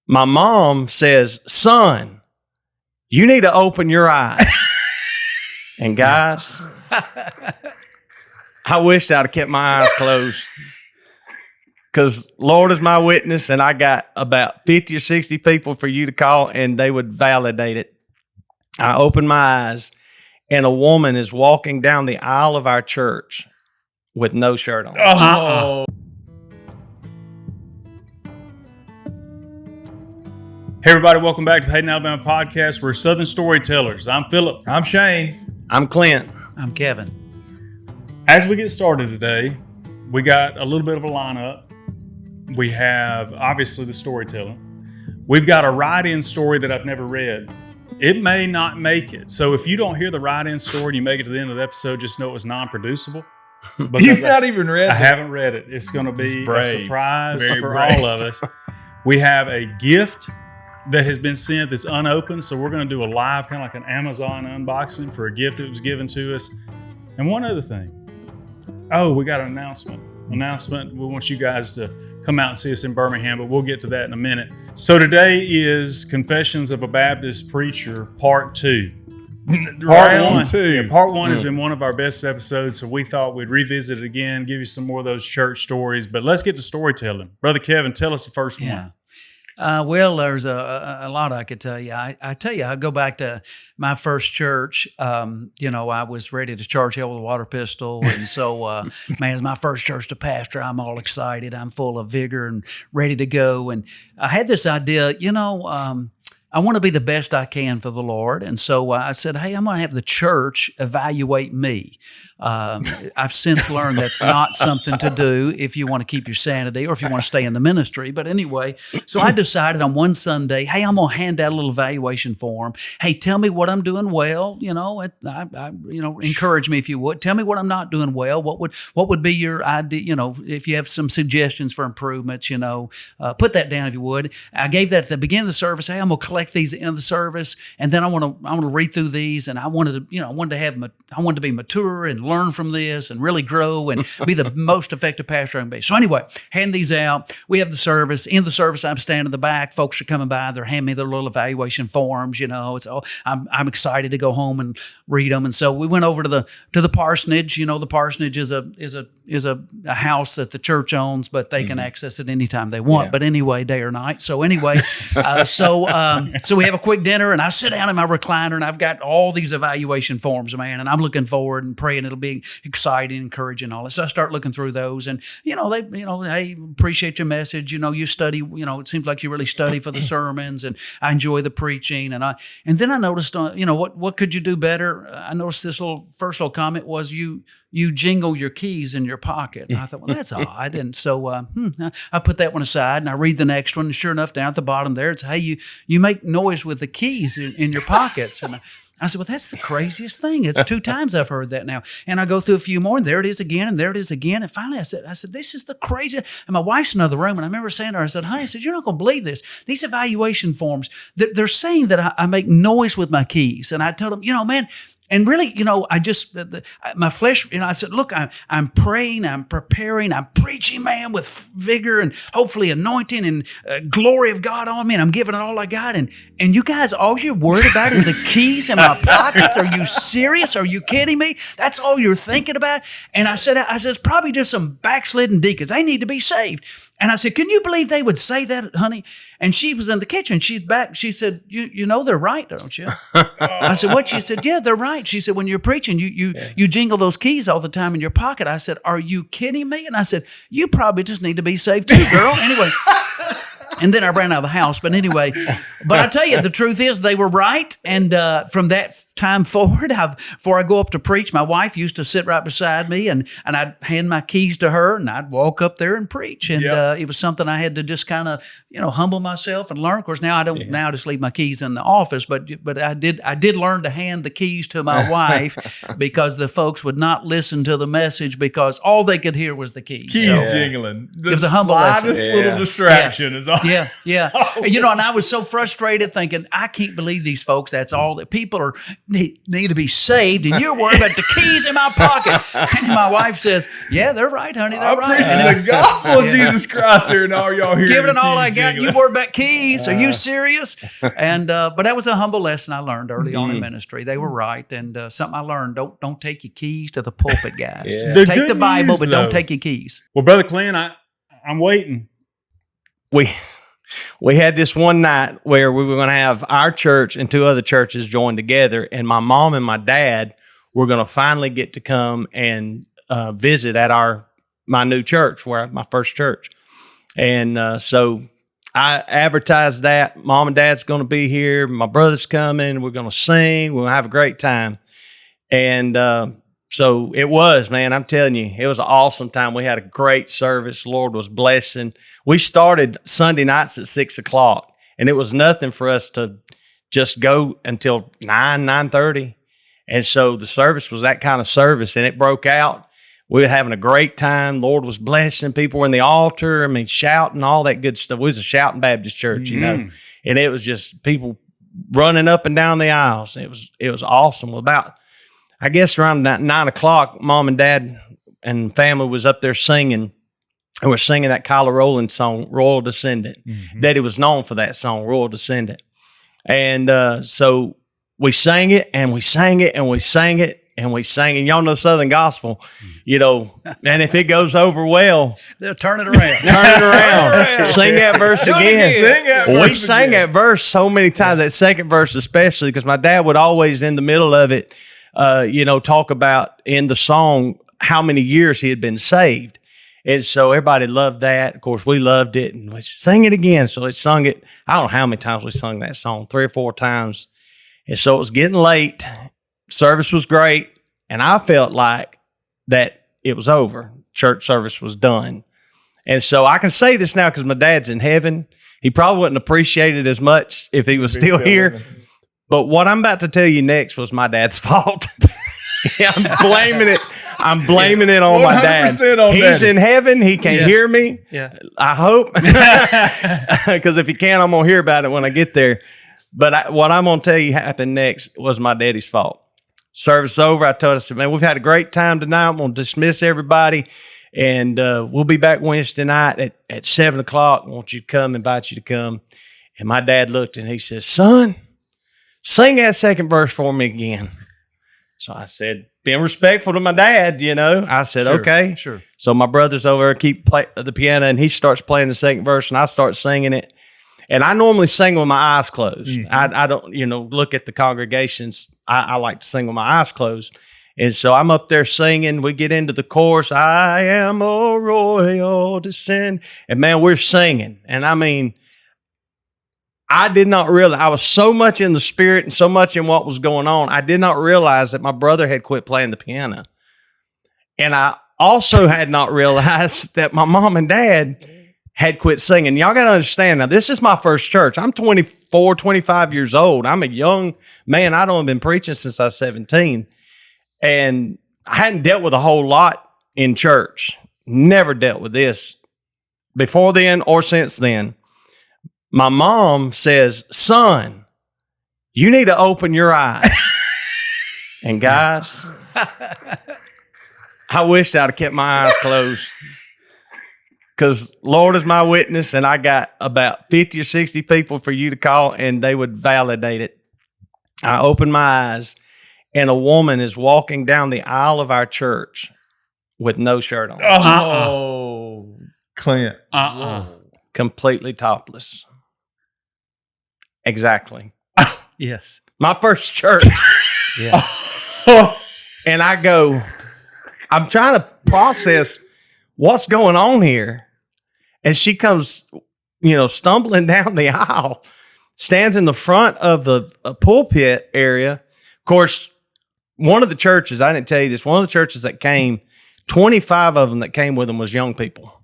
My mom says, son, you need to open your eyes. And guys, I wish I'd have kept my eyes closed. Because Lord is my witness, and I got about 50 or 60 people for you to call, and they would validate it. I opened my eyes, and a woman is walking down the aisle of our church with no shirt on. Oh. Hey, everybody, welcome back to the Hayden, Alabama podcast. We're Southern Storytellers. I'm Philip. I'm Shane. I'm Clint. I'm Kevin. As we get started today, we got a little bit of a lineup. We have, obviously, the storytelling. We've got a write-in story that I've never read. It may not make it. So if you don't hear the write-in story and you make it to the end of the episode, just know it was non-producible. You've not even read it? I haven't read it. It's going to be a surprise for brave. all of us. We have a gift that has been sent that's unopened. So we're going to do a live, kind of like an Amazon unboxing for a gift that was given to us. And one other thing. Oh, we got an announcement. We want you guys to come out and see us in Birmingham, but we'll get to that in a minute. So today is Confessions of a Baptist Preacher, Part 2. Part one has been one of our best episodes, so we thought we'd revisit it again, give you some more of those church stories. But let's get to storytelling. Brother Kevin, tell us the first one. Well, there's a lot I could tell you. I tell you, I go back to my first church. I was ready to charge hell with a water pistol. And so, man, it's my first church to pastor. I'm all excited. I'm full of vigor and ready to go. And I had this idea, I want to be the best I can for the Lord. And so I said, hey, I'm going to have the church evaluate me. I've since learned that's not something to do if you want to keep your sanity or if you want to stay in the ministry. But anyway, so I decided on one Sunday, hey, I'm going to hand out a little evaluation form. Hey, tell me what I'm doing well. Encourage me if you would. Tell me what I'm not doing well. What would be your idea? If you have some suggestions for improvements, put that down if you would. I gave that at the beginning of the service. Hey, I'm going to collect these at the end of the service, and then I want to read through these, and I wanted to be mature and learn from this and really grow and be the most effective pastor I can be. So anyway, hand these out. We have the service. In the service, I'm standing in the back. Folks are coming by. They're handing me their little evaluation forms. I'm excited to go home and read them. And so we went over to the parsonage. The parsonage is a house that the church owns, but they can access it anytime they want. Yeah. But anyway, day or night. So anyway, so we have a quick dinner, and I sit down in my recliner, and I've got all these evaluation forms, man, and I'm looking forward and praying it'll be exciting, encouraging, all that. So I start looking through those, and hey, appreciate your message. You study. It seems like you really study for the sermons, and I enjoy the preaching. And then I noticed, what could you do better? I noticed this first little comment was you jingle your keys in your pocket. And I thought, well, that's odd. And so I put that one aside, and I read the next one. And sure enough, down at the bottom there, it's, hey, you make noise with the keys in your pockets. And I said, well, that's the craziest thing. It's 2 times I've heard that now. And I go through a few more, and there it is again, and there it is again. And finally I said, this is the craziest. And my wife's in another room, and I remember saying to her, I said, honey, you're not going to believe this. These evaluation forms, they're saying that I make noise with my keys. And I told them, man, and really, I just, my flesh, I said, look, I'm praying, I'm preparing, I'm preaching, man, with vigor and hopefully anointing and glory of God on me, and I'm giving it all I got. And you guys, all you're worried about is the keys in my pockets. Are you serious? Are you kidding me? That's all you're thinking about? And I said, it's probably just some backslidden deacons. They need to be saved. And I said, can you believe they would say that, honey? And she was in the kitchen. She's back. She said, you know they're right, don't you? I said, what? She said, yeah, they're right. She said, when you're preaching, you jingle those keys all the time in your pocket. I said, are you kidding me? And I said, you probably just need to be saved too, girl. Anyway. And then I ran out of the house. But anyway, I tell you, the truth is they were right. And from that time forward, before I go up to preach, my wife used to sit right beside me, and I'd hand my keys to her, and I'd walk up there and preach. And it was something I had to just kind of, humble myself and learn. Of course, now I don't. Now I just leave my keys in the office. But I did learn to hand the keys to my wife because the folks would not listen to the message because all they could hear was the keys. Keys jingling. It was a humble lesson. Little distraction is all. Yeah. And I was so frustrated frustrated thinking, I can't believe these folks, that's all that people are need to be saved, and you're worried about the keys in my pocket. And my wife says, yeah, they're right, honey, they're I'm right. preaching the gospel of Jesus Christ here, and all y'all here. Giving it all I got. You worried about keys? Are you serious? And but that was a humble lesson I learned early on in ministry. They were right, and something I learned: don't take your keys to the pulpit, guys. Yeah. The Take good the Bible, news, but though- don't take your keys. Well, Brother Clint, I'm waiting. We had this one night where we were going to have our church and 2 other churches join together, and my mom and my dad were going to finally get to come and visit at my new church, my first church. And so I advertised that Mom and Dad's going to be here. My brother's coming. We're going to sing. We're going to have a great time. And so it was, man, I'm telling you, it was an awesome time. We had a great service. The Lord was blessing. We started Sunday nights at 6:00, and it was nothing for us to just go until 9:30. And so the service was that kind of service, and it broke out. We were having a great time. Lord was blessing. People were in the altar. I mean, shouting, all that good stuff. We was a shouting Baptist church, you know, and it was just people running up and down the aisles. It was awesome. I guess around 9:00, Mom and Dad and family was up there singing. And we're singing that Kyla Rowland song, Royal Descendant. Daddy was known for that song, Royal Descendant. And so we sang it, and we sang it, and we sang it, and we sang it. And y'all know Southern Gospel, you know, and if it goes over well, They'll turn it around. turn it around. Sing that verse Do it again. again. Sing that We verse sang again. that verse so many times, that second verse especially, because my dad would always, in the middle of it, talk about in the song how many years he had been saved. And so everybody loved that. Of course, we loved it, and we sang it again. So they sung it. I don't know how many times we sung that song, 3 or 4 times. And so it was getting late. Service was great, and I felt like that it was over. Church service was done. And so I can say this now because my dad's in heaven. He probably wouldn't appreciate it as much if he was still here. living. But what I'm about to tell you next was my dad's fault. I'm blaming it on my dad. 100% on He's Daddy. in heaven. He can hear me. Yeah. I hope. Because if he can, I'm going to hear about it when I get there. But what I'm going to tell you happened next was my daddy's fault. Service over. I told us, man, we've had a great time tonight. I'm going to dismiss everybody. And we'll be back Wednesday night at 7:00. I want you to come, invite you to come. And my dad looked and he says, son, sing that second verse for me again. So I said, being respectful to my dad, you know, I said, okay. Sure. So my brother's over there, play the piano, and he starts playing the second verse, and I start singing it. And I normally sing with my eyes closed. I don't, look at the congregations. I like to sing with my eyes closed. And so I'm up there singing. We get into the chorus, I am a royal descent. And man, we're singing. And I mean, I did not realize, I was so much in the spirit and so much in what was going on, I did not realize that my brother had quit playing the piano. And I also had not realized that my mom and dad had quit singing. Y'all got to understand, now this is my first church. I'm 24, 25 years old. I'm a young man. I don't have been preaching since I was 17. And I hadn't dealt with a whole lot in church. Never dealt with this before then or since then. My mom says, son, you need to open your eyes. And guys, I wish I'd have kept my eyes closed. Because Lord is my witness, and I got about 50 or 60 people for you to call, and they would validate it. I opened my eyes, and a woman is walking down the aisle of our church with no shirt on. Oh, Clint. Completely topless. Exactly. Yes. My first church. Yeah. And I go, I'm trying to process what's going on here. And she comes, stumbling down the aisle, stands in the front of the pulpit area. Of course, one of the churches, I didn't tell you this, one of the churches that came, 25 of them that came with them was young people.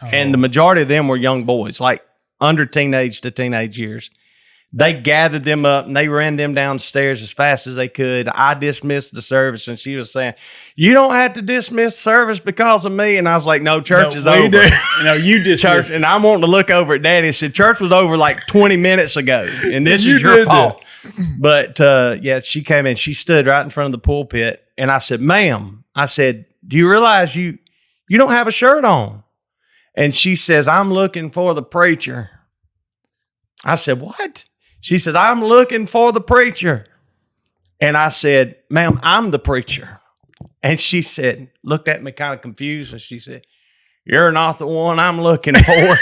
And the majority of them were young boys, like under teenage to teenage years. They gathered them up and they ran them downstairs as fast as they could. I dismissed the service, and she was saying, "You don't have to dismiss service because of me." And I was like, "No, church is over." No, you dismissed Church, and I'm wanting to look over at Daddy and said, "Church was over like 20 minutes ago, and this is your fault." But yeah, she came in. She stood right in front of the pulpit, and I said, "Ma'am," I said, "Do you realize you don't have a shirt on?" And she says, "I'm looking for the preacher." I said, "What?" She said, "I'm looking for the preacher." And I said, "Ma'am, I'm the preacher." And she said, looked at me kind of confused, and she said, "You're not the one I'm looking for."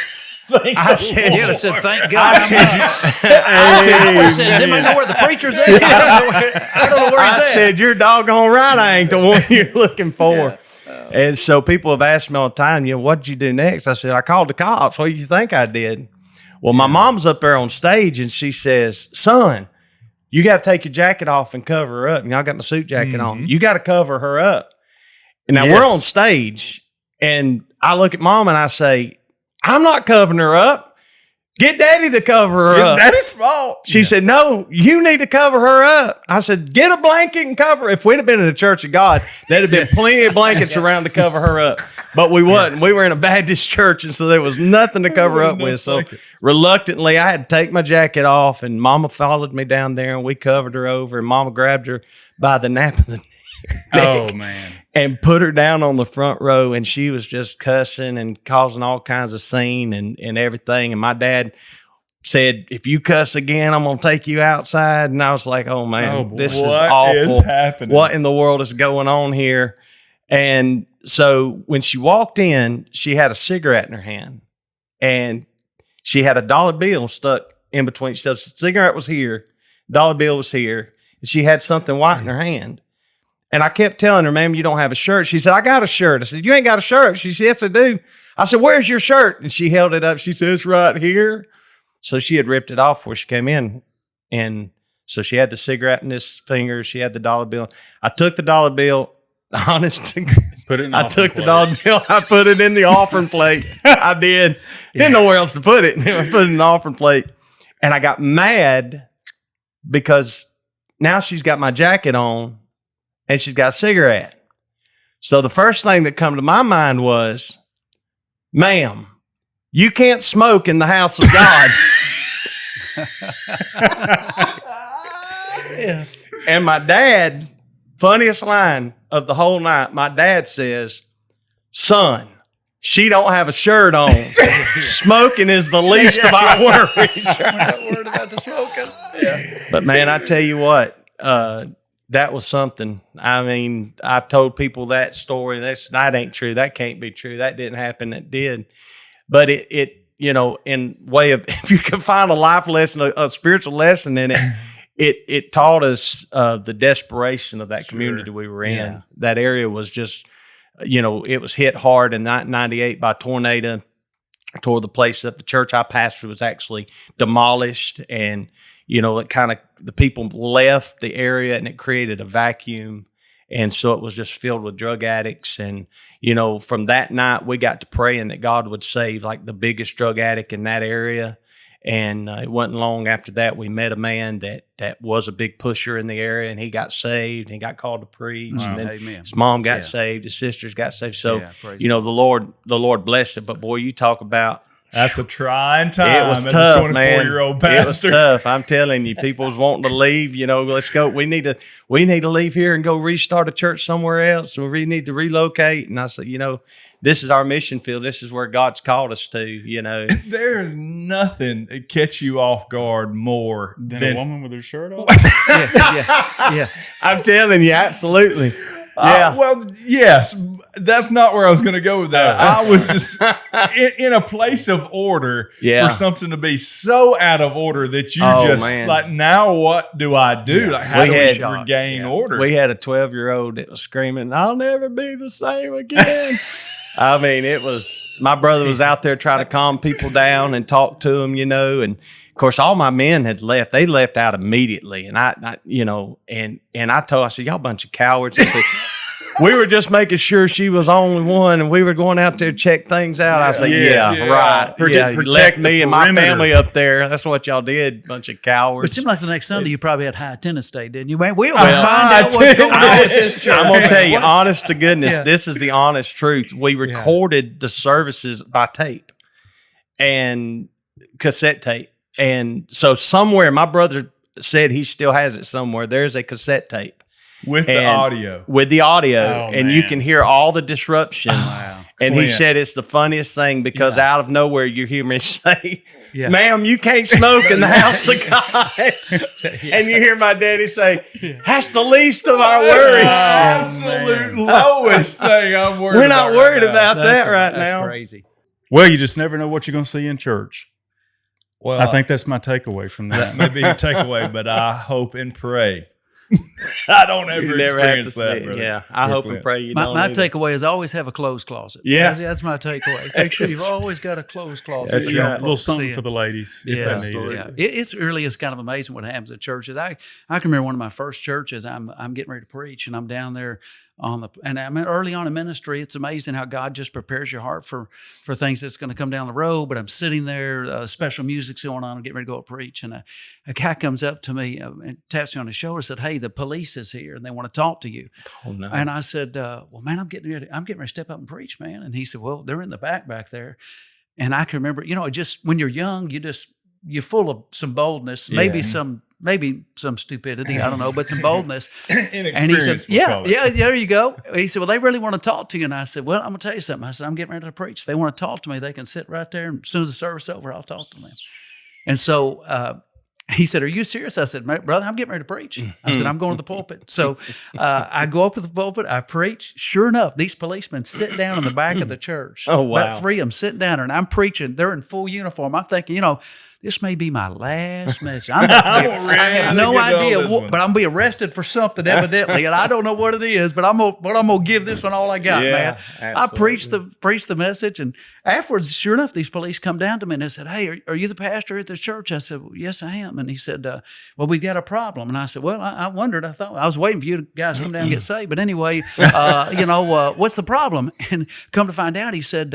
I said, Yeah, I said, "Thank God." I said, I said, "Does anybody know where the preacher's at?" I don't know where he's I at. said, "You're doggone right, I ain't the one you're looking for." And so people have asked me all the time, "What'd you do next?" I said, "I called the cops." What do you think I did? Well, my mom's up there on stage, and she says, "Son, you got to take your jacket off and cover her up." And I got my suit jacket on. You got to cover her up. And now we're on stage, and I look at Mom and I say, "I'm not covering her up. Get Daddy to cover her up." Daddy's fault. She said, "No, you need to cover her up." I said, "Get a blanket and cover her." If we'd have been in the Church of God, there'd have been plenty of blankets around to cover her up. But we wasn't. We were in a Baptist church, and so there was nothing to cover up with. So reluctantly, I had to take my jacket off, and Mama followed me down there, and we covered her over, and Mama grabbed her by the nape of the neck. Oh, man. And put her down on the front row, and she was just cussing and causing all kinds of scene and everything. And my dad said, "If you cuss again, I'm going to take you outside." And I was like, "Oh, man, this is awful. What is happening? What in the world is going on here?" And so when she walked in, she had a cigarette in her hand, and she had a dollar bill stuck in between. So the cigarette was here, dollar bill was here, and she had something white in her hand. And I kept telling her, "Ma'am, you don't have a shirt." She said, "I got a shirt." I said, "You ain't got a shirt?" She said, "Yes, I do." I said, "Where's your shirt?" And she held it up. She said, "It's right here." So she had ripped it off before she came in. And so she had the cigarette in this finger. She had the dollar bill. I took the dollar bill. Honest to Put it in I took the dollar bill. I put it in the offering plate. I did. Didn't know where else to put it. I put it in the offering plate. And I got mad because now she's got my jacket on and she's got a cigarette. So the first thing that come to my mind was, "Ma'am, you can't smoke in the house of God." And my dad, funniest line of the whole night, my dad says, "Son, she don't have a shirt on. Smoking is the least of our worries." Not worried about the smoking. But man, I tell you what, that was something. I mean, I've told people that story. That ain't true. That can't be true. That didn't happen. It did. But it in way of, if you can find a life lesson, a spiritual lesson in it, it taught us the desperation of that community we were in. Yeah. That area was just, it was hit hard in 1998 by a tornado. Tore the place up. The church I pastored was actually demolished, and it kind of, the people left the area, and it created a vacuum. And so it was just filled with drug addicts. And, from that night, we got to praying that God would save like the biggest drug addict in that area. And it wasn't long after that, we met a man that was a big pusher in the area, and he got saved, and he got called to preach. Wow. And then Amen. his mom got Yeah. saved, his sisters got saved. So, Yeah, praise the Lord blessed it. But boy, you talk about, That's a trying time. it was as tough, a man. 24-year-old It was pastor. tough. I'm telling you, people was wanting to leave. Let's go. We need to leave here and go restart a church somewhere else. So we need to relocate. And I said, this is our mission field. This is where God's called us to. There is nothing that catch you off guard more Then than a woman with her shirt off? Yes, yeah. I'm telling you, absolutely. Yeah. well, yes, that's not where I was going to go with that. I was just in a place of order Yeah. for something to be so out of order that you Oh, just man. like, now what do I do? Yeah. Like, how We do had- we regain order? We had a 12-year-old that was screaming, "I'll never be the same again." I mean, my brother was out there trying to calm people down and talk to them, and of course, all my men had left. They left out immediately. And I said, "Y'all bunch of cowards." I said, we were just making sure she was the only one, and we were going out there to check things out. I said, right. You left me and my family up there. That's what y'all did, bunch of cowards. It seemed like the next Sunday you probably had high attendance day, didn't you? Man, we'll find out what's going on with this church. I'm going to tell you, honest to goodness, this is the honest truth. We recorded the services by tape and cassette tape. And so somewhere, my brother said he still has it somewhere. There's a cassette tape. With the audio. With the audio. Oh, and man. you can hear all the disruption. Wow. And he said it's the funniest thing because out of nowhere you hear me say, ma'am, you can't smoke in the house of God. And you hear my daddy say, that's the least of our worries. Absolute lowest thing I'm worried about. We're not worried right about that right That's now. crazy. Well, you just never know what you're going to see in church. Well, I think that's my takeaway from that that. may be your takeaway, but I hope and pray. I don't ever You never have to experience see that, it. brother. Yeah, I hope and pray you don't. My either. takeaway is always have a clothes closet. Yeah. That's my takeaway. Make sure you've always got a clothes closet. That's You don't right. A little see something it. for the ladies if they need it. Yeah, it's really is kind of amazing what happens at churches. I can remember one of my first churches. I'm getting ready to preach, and I'm down there and I mean early on in ministry. It's amazing how God just prepares your heart for things that's going to come down the road. But I'm sitting there, special music's going on. I'm getting ready to go up preach, and a guy comes up to me and taps me on the shoulder, and said, "Hey, the police is here, and they want to talk to you." Oh, no. And I said, "Well, man, I'm getting ready to step up and preach, man." And he said, "Well, they're in the back there." And I can remember, just when you're young, you're full of some boldness, maybe some stupidity, I don't know, but some boldness. And he said, yeah, there you go. He said, well, they really want to talk to you. And I said, well, I'm going to tell you something. I said, I'm getting ready to preach. If they want to talk to me, they can sit right there. And as soon as the service is over, I'll talk to them. And so he said, are you serious? I said, brother, I'm getting ready to preach. I said, I'm going to the pulpit. So I go up to the pulpit, I preach. Sure enough, these policemen sit down in the back of the church. Oh, wow. About 3 of them sitting down there, and I'm preaching. They're in full uniform. I'm thinking, this may be my last message. I have no idea, but I'm going to be arrested for something evidently, and I don't know what it is, but I'm going to give this one all I got, man. Absolutely. I preached the message, and afterwards, sure enough, these police come down to me and they said, hey, are you the pastor at this church? I said, well, yes, I am. And he said, well, we've got a problem. And I said, well, I wondered. I thought I was waiting for you guys to come down and get saved. But anyway, what's the problem? And come to find out, he said,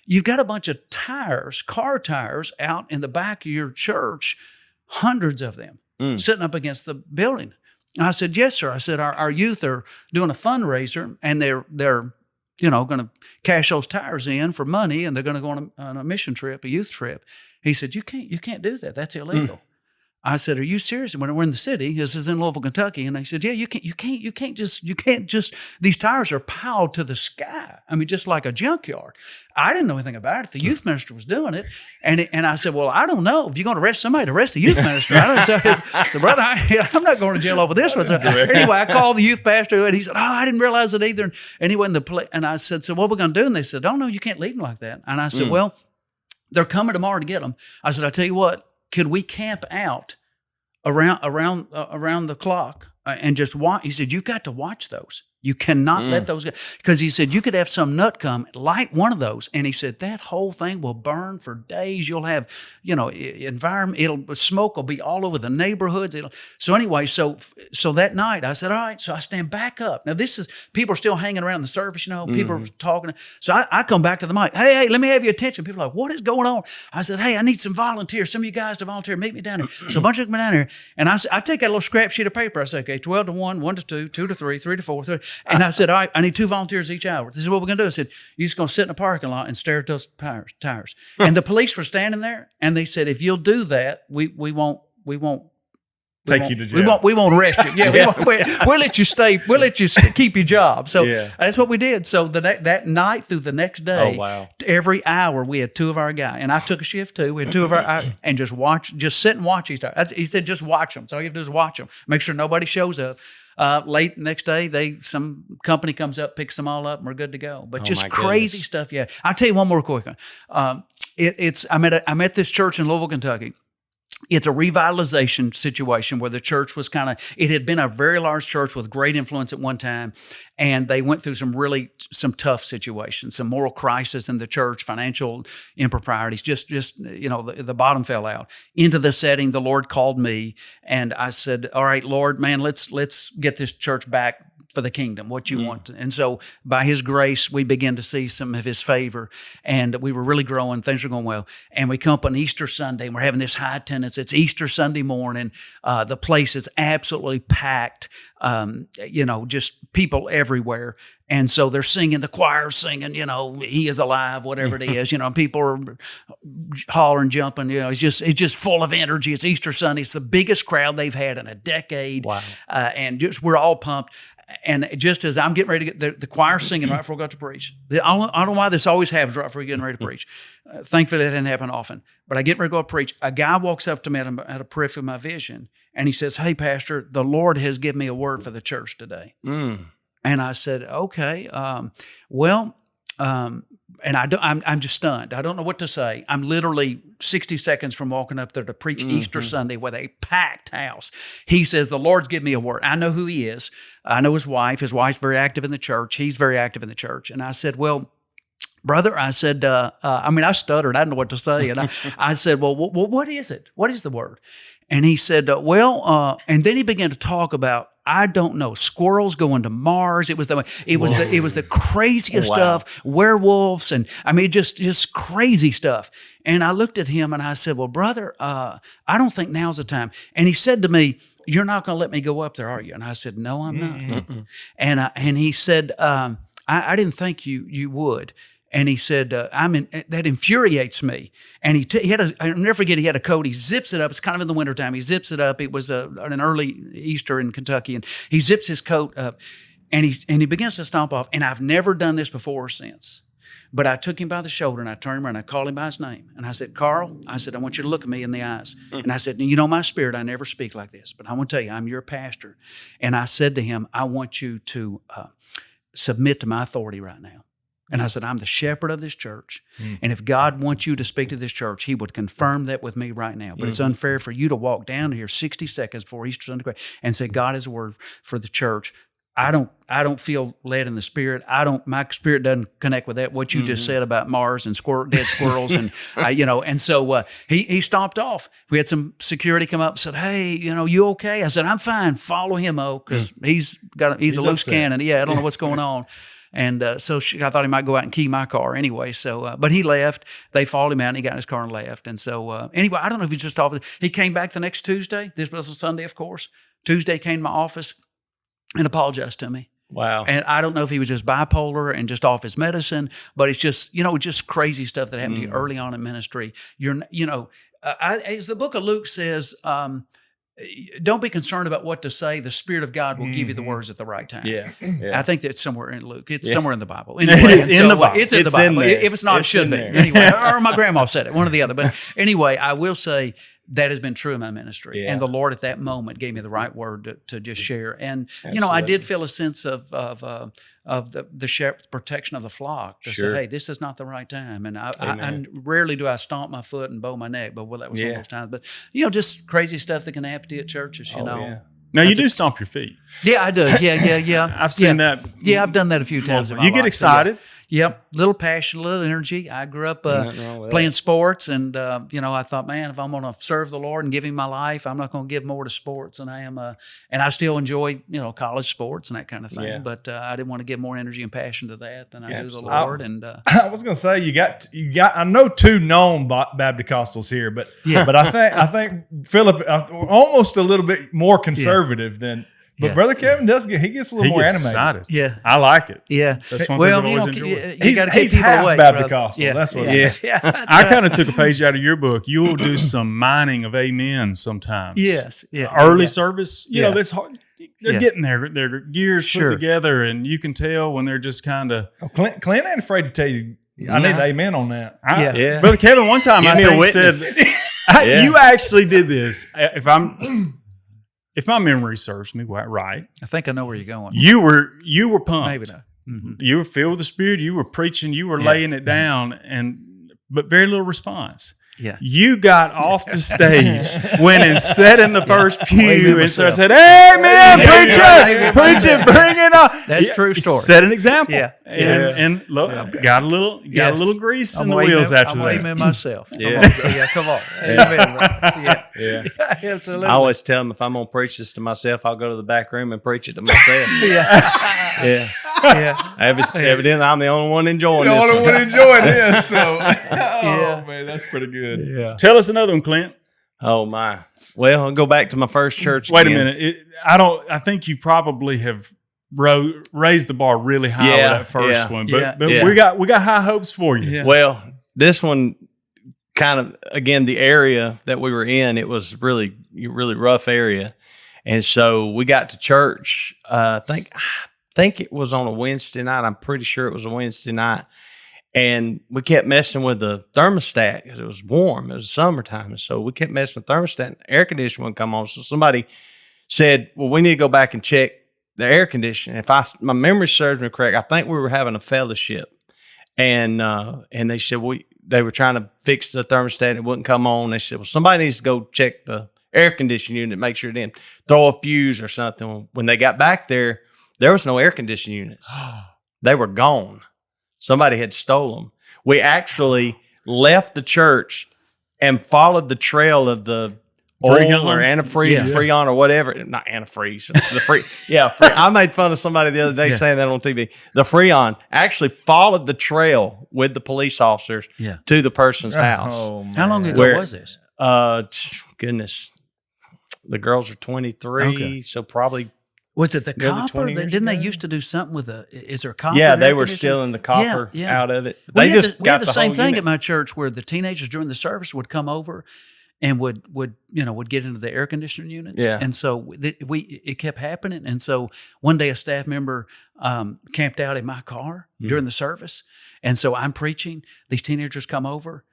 you've got a bunch of tires, car tires, out in the back of your church, hundreds of them, sitting up against the building. And I said, yes, sir. I said, our youth are doing a fundraiser, and they're going to cash those tires in for money, and they're going to go on a mission trip, a youth trip. He said, you can't do that. That's illegal. I said, are you serious? When we're in the city, this is in Louisville, Kentucky. And they said, yeah, you can't just, these tires are piled to the sky. I mean, just like a junkyard. I didn't know anything about it. The youth minister was doing it. And I said, well, I don't know. If you're going to arrest somebody, arrest the youth minister. So brother, I'm not going to jail over this one. So anyway, I called the youth pastor, and he said, oh, I didn't realize it either. And anyway, and I said, so what are we going to do? And they said, oh, no, you can't leave them like that. And I said, well, they're coming tomorrow to get them. I said, I tell you what, could we camp out around the clock and just watch? He said, you've got to watch those. You cannot let those go. Because he said, you could have some nut come, light one of those. And he said, that whole thing will burn for days. You'll have, environment, smoke will be all over the neighborhoods. So anyway, so that night I said, all right, so I stand back up. Now people are still hanging around the service, people are talking. So I come back to the mic. Hey, let me have your attention. People are like, what is going on? I said, hey, I need some volunteers. Some of you guys to volunteer. Meet me down here. So a bunch of them down here. And I take out a little scrap sheet of paper. I say, okay, 12 to 1, 1 to 2, 2 to 3, 3 to 4, 3. And I said, all right, I need 2 volunteers each hour. This is what we're going to do. I said, you're just going to sit in a parking lot and stare at those tires. And the police were standing there, and they said, if you'll do that, we won't Take you to jail. We won't arrest you. Yeah, we'll let you stay. We'll let you keep your job. So that's what we did. So that night through the next day, every hour we had 2 of our guys, and I took a shift too. We had 2 of our and just sit and watch each other. He said, just watch them. So all you have to do is watch them. Make sure nobody shows up. Late next day, some company comes up, picks them all up, and we're good to go. But just crazy stuff. Yeah, I'll tell you one more quick one. I'm at this church in Louisville, Kentucky. It's a revitalization situation where the church was it had been a very large church with great influence at one time, and they went through some tough situations, some moral crisis in the church, financial improprieties, just the bottom fell out. Into the setting, the Lord called me, and I said, all right, Lord, man, let's get this church back for the kingdom, what you want. And so by his grace, we begin to see some of his favor, and we were really growing. Things were going well. And we come up on Easter Sunday, and we're having this high attendance. It's Easter Sunday morning. The place is absolutely packed, just people everywhere. And so they're singing, the choir's singing, he is alive, whatever it is, people are hollering, jumping, it's just full of energy. It's Easter Sunday. It's the biggest crowd they've had in a decade. Wow. And we're all pumped. And just as I'm getting ready to get the choir singing right before I got to preach. I don't know why this always happens right before you're getting ready to preach. Thankfully, that didn't happen often. But I get ready to go to preach. A guy walks up to me at a periphery of my vision, and he says, "Hey, Pastor, the Lord has given me a word for the church today." And I said, "Okay, and I'm just stunned. I don't know what to say. I'm literally 60 seconds from walking up there to preach Easter Sunday with a packed house. He says, the Lord's given me a word. I know who he is. I know his wife. His wife's very active in the church. He's very active in the church." And I said, "Well, brother," I said, I stuttered. I didn't know what to say. And I said, "Well, what is it? What is the word?" And he said, and then he began to talk about, I don't know, squirrels going to Mars. It was the craziest stuff, werewolves, and just crazy stuff. And I looked at him and I said, "Well, brother, I don't think now's the time." And he said to me, "You're not going to let me go up there, are you?" And I said, "No, I'm not." And he said, I didn't think you would." And he said, that infuriates me. And I'll never forget, he had a coat. He zips it up. It's kind of in the wintertime. He zips it up. It was an early Easter in Kentucky. And he zips his coat up and he begins to stomp off. And I've never done this before or since. But I took him by the shoulder and I turned him around and I called him by his name. And I said, "Carl," I said, "I want you to look at me in the eyes." And I said, "My spirit, I never speak like this. But I want to tell you, I'm your pastor." And I said to him, "I want you to submit to my authority right now." And I said, "I'm the shepherd of this church. And if God wants you to speak to this church, he would confirm that with me right now. But it's unfair for you to walk down here 60 seconds before Easter Sunday and say, 'God has a word for the church.' I don't feel led in the spirit. My spirit doesn't connect with that. What you just said about Mars and dead squirrels and and so he stomped off. We had some security come up and said, "Hey, you okay?" I said, "I'm fine. Follow him, because he's a loose cannon. Yeah, I don't know what's going on." And so I thought he might go out and key my car anyway. So, but he left. They followed him out, and he got in his car and left. And so, anyway, I don't know if he's just off. He came back the next Tuesday. This was a Sunday, of course. Tuesday, came to my office and apologized to me. Wow. And I don't know if he was just bipolar and just off his medicine, but it's just, just crazy stuff that happened to you early on in ministry. As the book of Luke says, don't be concerned about what to say. The Spirit of God will give you the words at the right time. Yeah. I think that's somewhere in Luke. It's somewhere in the Bible. Anyway, it's in the Bible. It's in the Bible. If it's not, it should be. Anyway, or my grandma said it, one or the other. But anyway, I will say that has been true in my ministry. Yeah. And the Lord at that moment gave me the right word to just share. And, I did feel a sense of the shepherd's protection of the flock to say, hey, this is not the right time. And I rarely do I stomp my foot and bow my neck, but that was one of those times. But, just crazy stuff that can happen to you at churches, Yeah. Now, you do stomp your feet. Yeah, I do. Yeah. I've seen that. Yeah, I've done that a few times in my life. You get excited. Yep, little passion, little energy. I grew up playing sports, and I thought, man, if I'm going to serve the Lord and give Him my life, I'm not going to give more to sports than I am. And I still enjoy, college sports and that kind of thing. Yeah. But I didn't want to give more energy and passion to that than I do to the Lord. And I was going to say, you got. I know two known Baptistals here, but I think Philip almost a little bit more conservative than. But Brother Kevin gets a little more animated. Excited. Yeah, I like it. Yeah, that's one thing I've always enjoyed. You got to keep people away. Baptist. Yeah. That's what. Yeah. I kind of took a page out of your book. You'll do some mining of amen sometimes. Yes. Yeah. Early service. That's hard. They're getting their gears put together, and you can tell when they're just kind of. Clint ain't afraid to tell you. I need amen on that. Brother Kevin, one time I think said, "You actually did this." If my memory serves me right, I think I know where you're going. You were pumped. Maybe not. Mm-hmm. You were filled with the Spirit. You were preaching. You were laying it down, but very little response. Yeah. You got off the stage, went and sat in the first pew, and said, "Amen, preacher, bring it on." That's true story. Set an example. Yeah. And look, got a little grease in the wheels after that. I'm amen myself. Yeah. Come on. Amen. Yeah. Absolutely. I always tell them if I'm going to preach this to myself, I'll go to the back room and preach it to myself. yeah. Evidently, I'm the only one enjoying The this. only one enjoying this. So, man, that's pretty good. Yeah. Tell us another one, Clint. Oh my. Well, I'll go back to my first church. Wait again. a minute. I think you probably have raised the bar really high with that first one, but we got high hopes for you. Yeah. Well, this one kind of, again, the area that we were in, it was really rough area. And so we got to church, I think it was on a Wednesday night. I'm pretty sure it was a Wednesday night. And we kept messing with the thermostat because it was warm. It was summertime. And so we kept messing with the thermostat. And the air conditioner wouldn't come on. So somebody said, well, we need to go back and check the air conditioning. If my memory serves me correct, I think we were having a fellowship. And they said, they were trying to fix the thermostat and it wouldn't come on. They said, well, somebody needs to go check the air conditioning unit, make sure it didn't throw a fuse or something. When they got back there was no air conditioning units. They were gone. Somebody had stolen them. We actually left the church and followed the trail of the oil or antifreeze, Freon or whatever. Not antifreeze. The free. I made fun of somebody the other day saying that on TV. The Freon actually followed the trail with the police officers to the person's house. Oh, How long ago was this? Goodness. The girls are 23, Okay. so probably. Was it the Nearly copper? 20 years Didn't they ago? used to do something with is there copper? Yeah, in they air were conditioning? stealing the copper out of it. We They had just we got had the same whole thing unit. at my church where the teenagers during the service would come over and would get into the air conditioning units. Yeah. And so it kept happening. And so one day a staff member camped out in my car during the service. And so I'm preaching. These teenagers come over.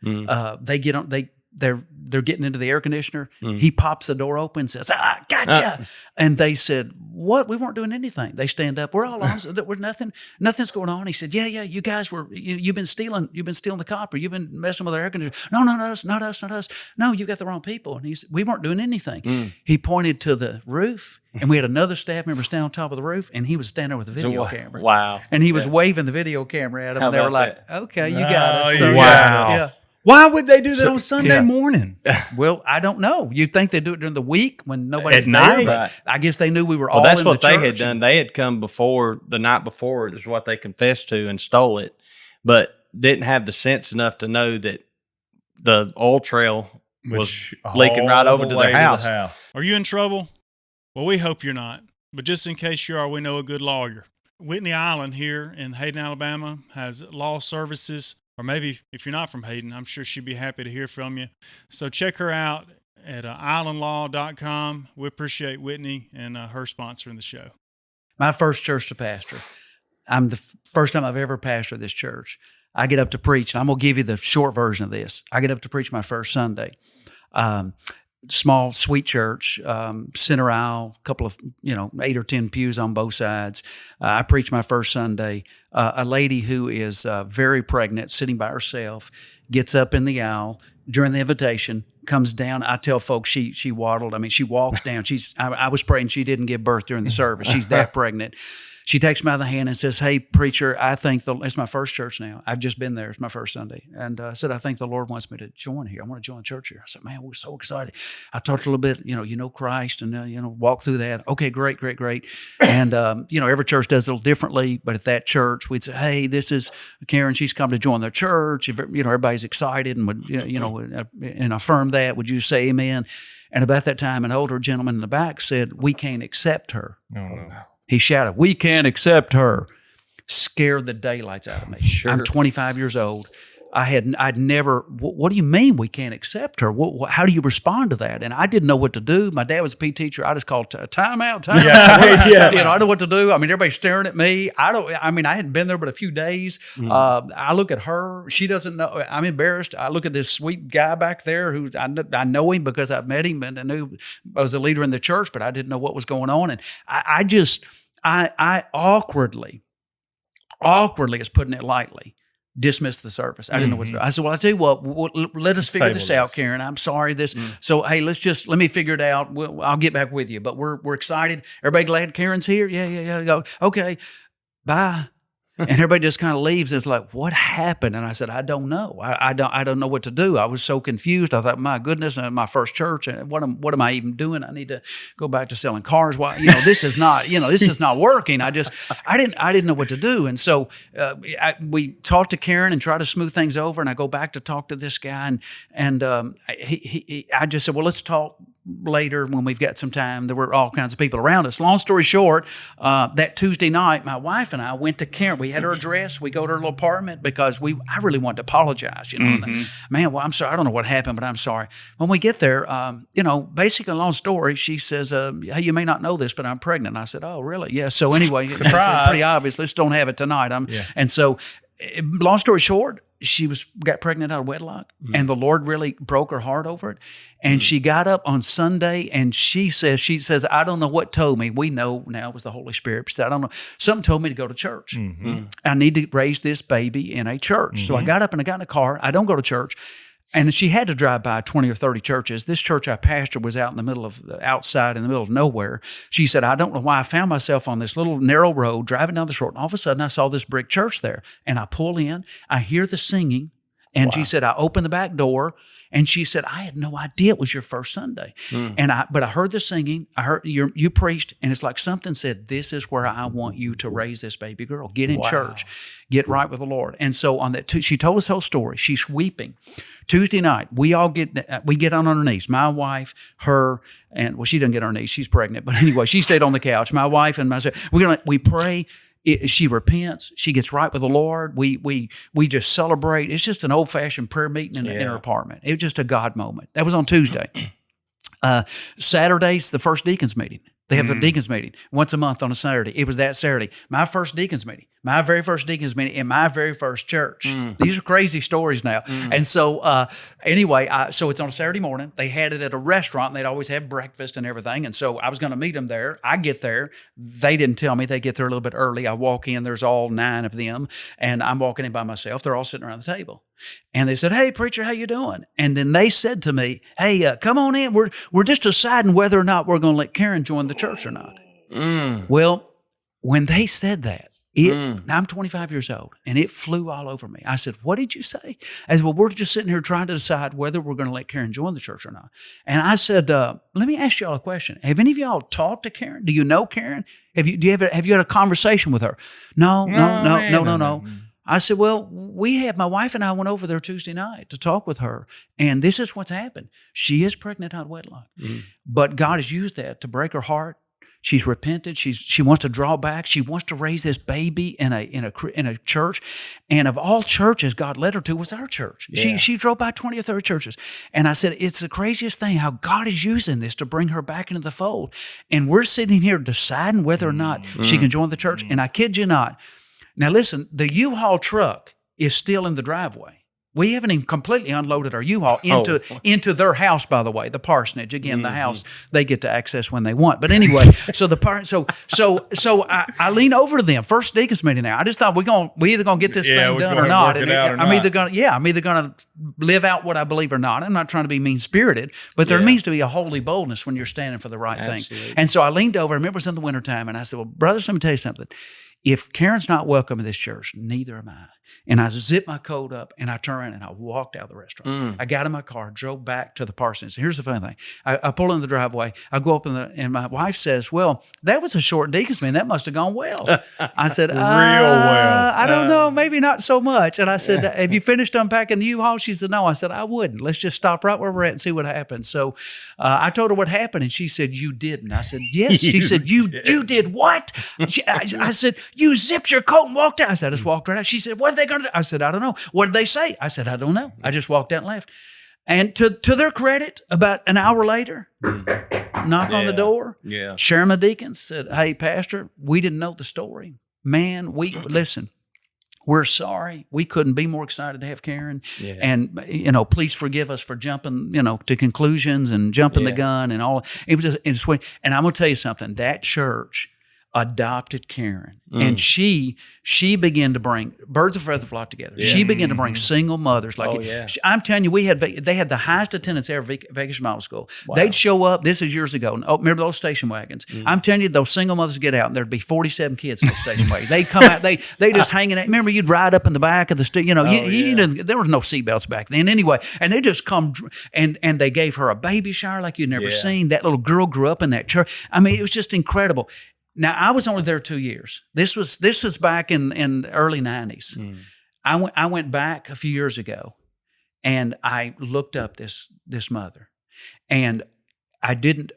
They get on. They're getting into the air conditioner. He pops the door open and says, gotcha. And they said, what? We weren't doing anything. They stand up. We're all on. We're nothing's going on. He said, yeah, you guys you've been stealing the copper. You've been messing with our air conditioner. No, not us. No, you got the wrong people. And he said, we weren't doing anything. He pointed to the roof and we had another staff member stand on top of the roof and he was standing there with a video camera. Wow. And he was waving the video camera at them. And they were like, okay, you got us. you So, got yeah. us. Why would they do that on Sunday morning? Well, I don't know. You'd think they'd do it during the week when nobody's At there, night. but Right. I guess they knew we were all Well, that's in what the they church. had done. They had come the night before is what they confessed to and stole it, but didn't have the sense enough to know that the oil trail was leaking right over to their house. Are you in trouble? Well, we hope you're not. But just in case you are, we know a good lawyer. Whitney Island here in Hayden, Alabama has law services. Or maybe if you're not from Hayden, I'm sure she'd be happy to hear from you. So check her out at islandlaw.com. We appreciate Whitney and her sponsoring the show. My first church to pastor. I'm the first time I've ever pastored this church. I get up to preach, and I'm going to give you the short version of this. I get up to preach my first Sunday. Small, sweet church, center aisle, a couple of, 8 or 10 pews on both sides. I preach my first Sunday. A lady who is very pregnant, sitting by herself, gets up in the aisle during the invitation, comes down. I tell folks she waddled. I mean, she walks down. I was praying she didn't give birth during the service. She's that pregnant. She takes me by the hand and says, "Hey, preacher, I think it's my first church now. I've just been there. It's my first Sunday." And I said, "I think the Lord wants me to join here. I want to join church here." I said, "Man, we're so excited." I talked a little bit, you know Christ and, walk through that. Okay, great. And, every church does it a little differently. But at that church, we'd say, "Hey, this is Karen. She's come to join their church." If, everybody's excited and would, and affirm that. Would you say amen? And about that time, an older gentleman in the back said, "We can't accept her." No. He shouted, "We can't accept her." Scared the daylights out of me. Sure. I'm 25 years old. I'd never, what do you mean we can't accept her? How do you respond to that? And I didn't know what to do. My dad was a PE teacher. I just called time out. I don't know what to do. I mean, everybody's staring at me. I hadn't been there but a few days. I look at her. She doesn't know. I'm embarrassed. I look at this sweet guy back there who I know him because I've met him and I knew I was a leader in the church, but I didn't know what was going on. And I awkwardly is putting it lightly, dismissed the service. I didn't know what to do. I said, "Well, I tell you what, let us figure this out, Karen. I'm sorry So, hey, let me figure it out. I'll get back with you. But we're excited. Everybody glad Karen's here? Yeah. Go, okay, bye." And everybody just kind of leaves. It's like, what happened? And I said, I don't know. I don't know what to do. I was so confused. I thought, my goodness, my first church, what am I even doing? I need to go back to selling cars. Why, this is not, this is not working. I didn't know what to do. And so we talked to Karen and tried to smooth things over. And I go back to talk to this guy, and I just said, well, let's talk later when we've got some time. There were all kinds of people around us. Long story short, that Tuesday night, my wife and I went to Karen. We had her address. We go to her little apartment because I really wanted to apologize. Man, well, I'm sorry. I don't know what happened, but I'm sorry. When we get there, basically, long story, she says, hey, you may not know this, but I'm pregnant. I said, oh, really? Yeah. So anyway, it's pretty obvious. Let's don't have it tonight. And so, long story short, she got pregnant out of wedlock, and the Lord really broke her heart over it. And she got up on Sunday, and she says, I don't know what told me. We know now it was the Holy Spirit. She said, I don't know. Something told me to go to church. I need to raise this baby in a church. So I got up and I got in a car. I don't go to church. And she had to drive by 20 or 30 churches. This church I pastored was outside in the middle of nowhere. She said, I don't know why I found myself on this little narrow road driving down this road. And all of a sudden I saw this brick church there. And I pull in, I hear the singing. And she said, I opened the back door. And she said, I had no idea it was your first Sunday. But I heard the singing. I heard you preached. And it's like something said, this is where I want you to raise this baby girl. Get in church. Get right with the Lord. And so on that, she told us the whole story. She's weeping. Tuesday night, we get on our knees. My wife, her, and she doesn't get on her knees. She's pregnant. But anyway, she stayed on the couch. My wife and myself, we pray. She repents. She gets right with the Lord. We just celebrate. It's just an old-fashioned prayer meeting in her apartment. It was just a God moment. That was on Tuesday. Saturday's the first deacons meeting. They have their deacons meeting once a month on a Saturday. It was that Saturday. My first deacons meeting. My very first deacons meeting in my very first church. These are crazy stories now. And so anyway, so it's on a Saturday morning. They had it at a restaurant, and they'd always have breakfast and everything. And so I was going to meet them there. I get there. They didn't tell me. They get there a little bit early. I walk in. There's all 9 of them, and I'm walking in by myself. They're all sitting around the table. And they said, hey, preacher, how you doing? And then they said to me, hey, come on in. We're just deciding whether or not we're going to let Karen join the church or not. Well, when they said that, I'm 25 years old, and it flew all over me. I said, what did you say? I said, well, we're just sitting here trying to decide whether we're going to let Karen join the church or not. And I said, let me ask y'all a question. Have any of y'all talked to Karen? Do you know Karen? Have you had a conversation with her? No. I said, well, my wife and I went over there Tuesday night to talk with her, and this is what's happened. She is pregnant out of wedlock, but God has used that to break her heart. She's repented. She wants to draw back. She wants to raise this baby in a church, and of all churches God led her to was our church. Yeah. She drove by 20 or 30 churches, and I said, it's the craziest thing how God is using this to bring her back into the fold, and we're sitting here deciding whether or not she can join the church. And I kid you not. Now listen, the U-Haul truck is still in the driveway. We haven't even completely unloaded our U-Haul into their house, by the way, the parsonage. Again, the house they get to access when they want. But anyway, so I lean over to them. First deacons meeting now. I just thought we either gonna get this thing done or not. I'm either gonna live out what I believe or not. I'm not trying to be mean spirited, but there needs to be a holy boldness when you're standing for the right thing. And so I leaned over. I remember it was in the wintertime, and I said, well, brothers, let me tell you something. If Karen's not welcome in this church, neither am I. And I zipped my coat up, and I turned around, and I walked out of the restaurant. I got in my car, drove back to the parsonage. Here's the funny thing. I pull in the driveway. I go up and my wife says, well, that was a short deacons meeting. That must have gone well. I said, real well. I don't know. Maybe not so much. And I said, have you finished unpacking the U-Haul? She said, no. I said, I wouldn't. Let's just stop right where we're at and see what happens. So I told her what happened, and she said, you didn't. I said, yes. She said, you did what? I said, you zipped your coat and walked out. I said, I just walked right out. She said, what are they going to do? I said, I don't know. What did they say? I said, I don't know. I just walked out and left. And to their credit, about an hour later, knock on the door. Yeah. Chairman of Deacons said, hey, Pastor, we didn't know the story. Man, listen. We're sorry. We couldn't be more excited to have Karen. Yeah. And, please forgive us for jumping, to conclusions and jumping the gun and all. It was just, and I'm going to tell you something. That church, adopted Karen, and she began to bring birds of a feather flock together. Yeah. She began to bring single mothers. I'm telling you, they had the highest attendance ever Vacation Bible School. Wow. They'd show up. This is years ago. Remember those station wagons? I'm telling you, those single mothers would get out, and there'd be 47 kids in those station wagons. They'd come out. They just hanging out. Remember, you'd ride up in the back of the there was no seatbelts back then anyway, and they just come and they gave her a baby shower like you'd never seen. That little girl grew up in that church. I mean, it was just incredible. Now, I was only there 2 years. This was back in the early 90s. I went back a few years ago, and I looked up this mother, and I didn't.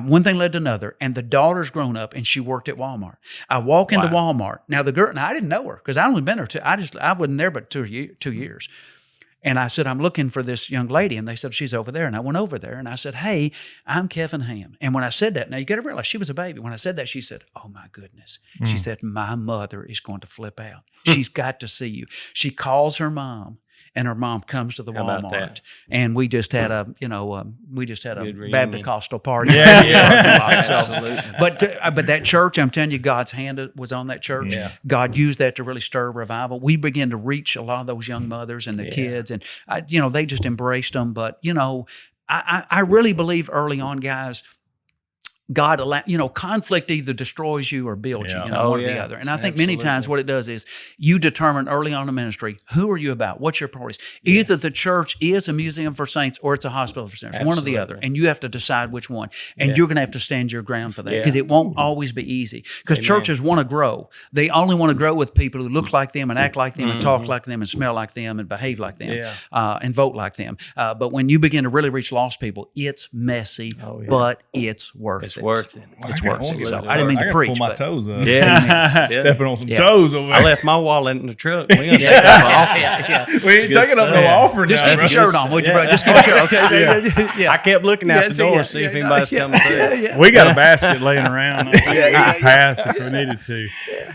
One thing led to another, and the daughter's grown up, and she worked at Walmart. I walk into Walmart. Now the girl. Now I didn't know her because I only been there. I wasn't there but 2 years. And I said, I'm looking for this young lady. And they said, she's over there. And I went over there and I said, hey, I'm Kevin Ham. And when I said that, now you got to realize she was a baby. When I said that, she said, oh my goodness. She said, my mother is going to flip out. She's got to see you. She calls her mom. And her mom comes to the Walmart, and we just had a Baptist party. Absolutely. But that church, I'm telling you, God's hand was on that church. Yeah. God used that to really stir revival. We began to reach a lot of those young mothers and the kids, and they just embraced them. But I really believe early on, guys, God conflict either destroys you or builds you, one or the other. And I think many times what it does is you determine early on in ministry, who are you about? What's your priorities? Either the church is a museum for saints or it's a hospital for sinners, one or the other. And you have to decide which one. And you're going to have to stand your ground for that because it won't always be easy. Because churches want to grow. They only want to grow with people who look like them and act like them and talk like them and smell like them and behave like them and vote like them. But when you begin to really reach lost people, it's messy, but it's worth it. It's worth it. It's worth it. So I didn't mean to preach. Pull my toes up. Stepping on some toes over there. I left my wallet in the truck. We ain't take that off. We ain't taking up no offer. Just keep your shirt on, would you, bro? Just keep your shirt, okay? I kept looking out the door to see if anybody's coming through. We got a basket laying around. We could pass if we needed to.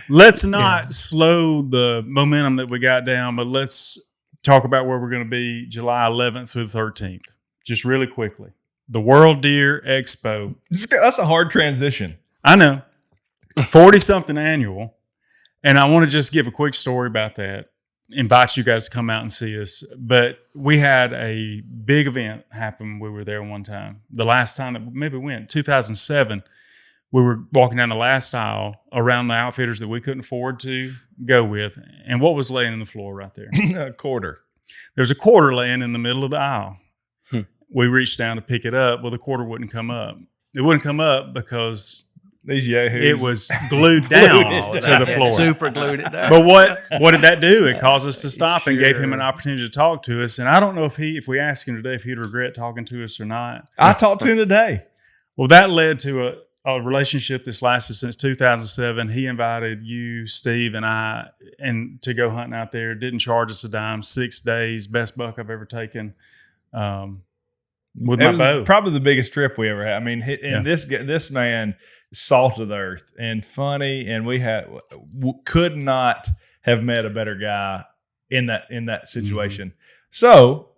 Let's not slow the momentum that we got down, but let's talk about where we're going to be July 11th through the 13th. Just really quickly. The World Deer Expo. That's a hard transition. I know. 40-something annual. And I want to just give a quick story about that. Invite you guys to come out and see us. But we had a big event happen. We were there one time. The last time that maybe we went, 2007, we were walking down the last aisle around the outfitters that we couldn't afford to go with. And what was laying on the floor right there? A quarter. There's a quarter laying in the middle of the aisle. We reached down to pick it up. Well, the quarter wouldn't come up. It wouldn't come up because these yahoos. It was glued down to the floor. Super glued it down. But what did that do? It caused us to stop and gave him an opportunity to talk to us. And I don't know if we asked him today if he'd regret talking to us or not. I talked to him today. Well, that led to a relationship that's lasted since 2007. He invited you, Steve, and I to go hunting out there. Didn't charge us a dime. 6 days, best buck I've ever taken. With my bow. Probably the biggest trip we ever had. I mean, this man is salt of the earth and funny, and we could not have met a better guy in that situation. So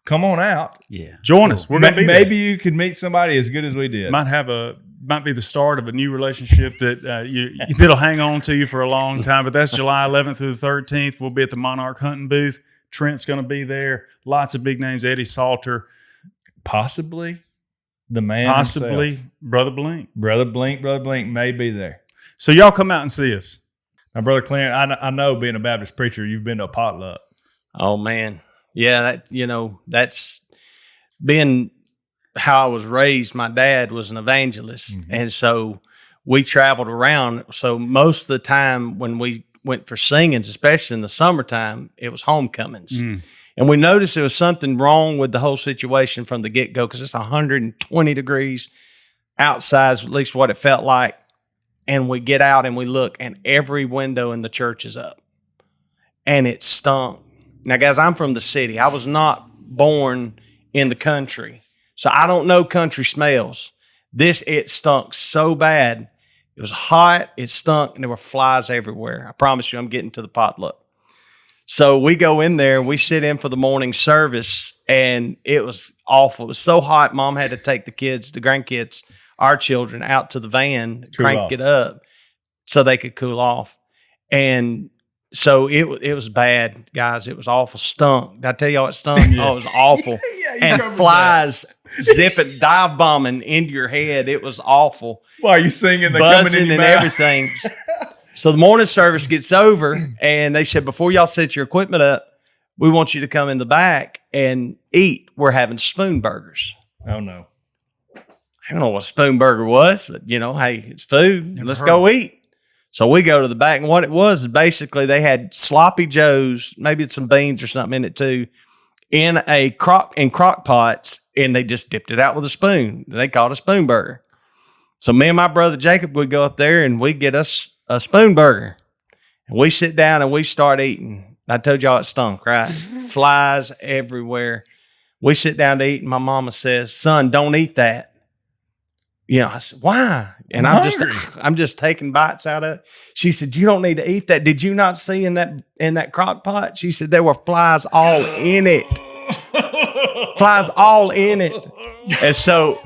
come on out. Yeah, join us. We're maybe you could meet somebody as good as we did. Might be the start of a new relationship that'll hang on to you for a long time. But that's July 11th through the 13th. We'll be at the Monarch Hunting booth. Trent's going to be there. Lots of big names. Eddie Salter. Possibly the man Possibly himself. Brother Blink. Brother Blink may be there. So y'all come out and see us. Now, Brother Clint, I know being a Baptist preacher, you've been to a potluck. Oh, man. Yeah, that's being how I was raised. My dad was an evangelist, and so we traveled around. So most of the time when we went for singings, especially in the summertime, it was homecomings. And we noticed there was something wrong with the whole situation from the get-go because it's 120 degrees outside, at least what it felt like. And we get out and we look, and every window in the church is up. And it stunk. Now, guys, I'm from the city. I was not born in the country, so I don't know country smells. It stunk so bad. It was hot, it stunk, and there were flies everywhere. I promise you, I'm getting to the potluck. So we go in there and we sit in for the morning service, and it was awful. It was so hot, Mom had to take the grandkids, our children, out to the van, crank it up. so they could cool off. And so it was bad, guys. It was awful. Stunk. Did I tell y'all it stunk? Oh, it was awful. And flies zipping, dive bombing into your head. It was awful. Why are you singing? Buzzing and everything. So the morning service gets over, and they said, before y'all set your equipment up, we want you to come in the back and eat. We're having spoon burgers. Oh, no. I don't know what a spoon burger was, but, hey, it's food. Let's go eat. So we go to the back, and what it was is basically they had sloppy joes, maybe it's some beans or something in it too, in crock pots, and they just dipped it out with a spoon. They called it a spoon burger. So me and my brother Jacob would go up there and we get us a spoon burger, and we sit down and we start eating. I told y'all it stunk, right? Flies everywhere. We sit down to eat, and my mama says, "Son, don't eat that." I said, "Why?" And I'm just taking bites out of it. She said, "You don't need to eat that. Did you not see in that crock pot?" She said, "There were flies all in it." Flies all in it. And so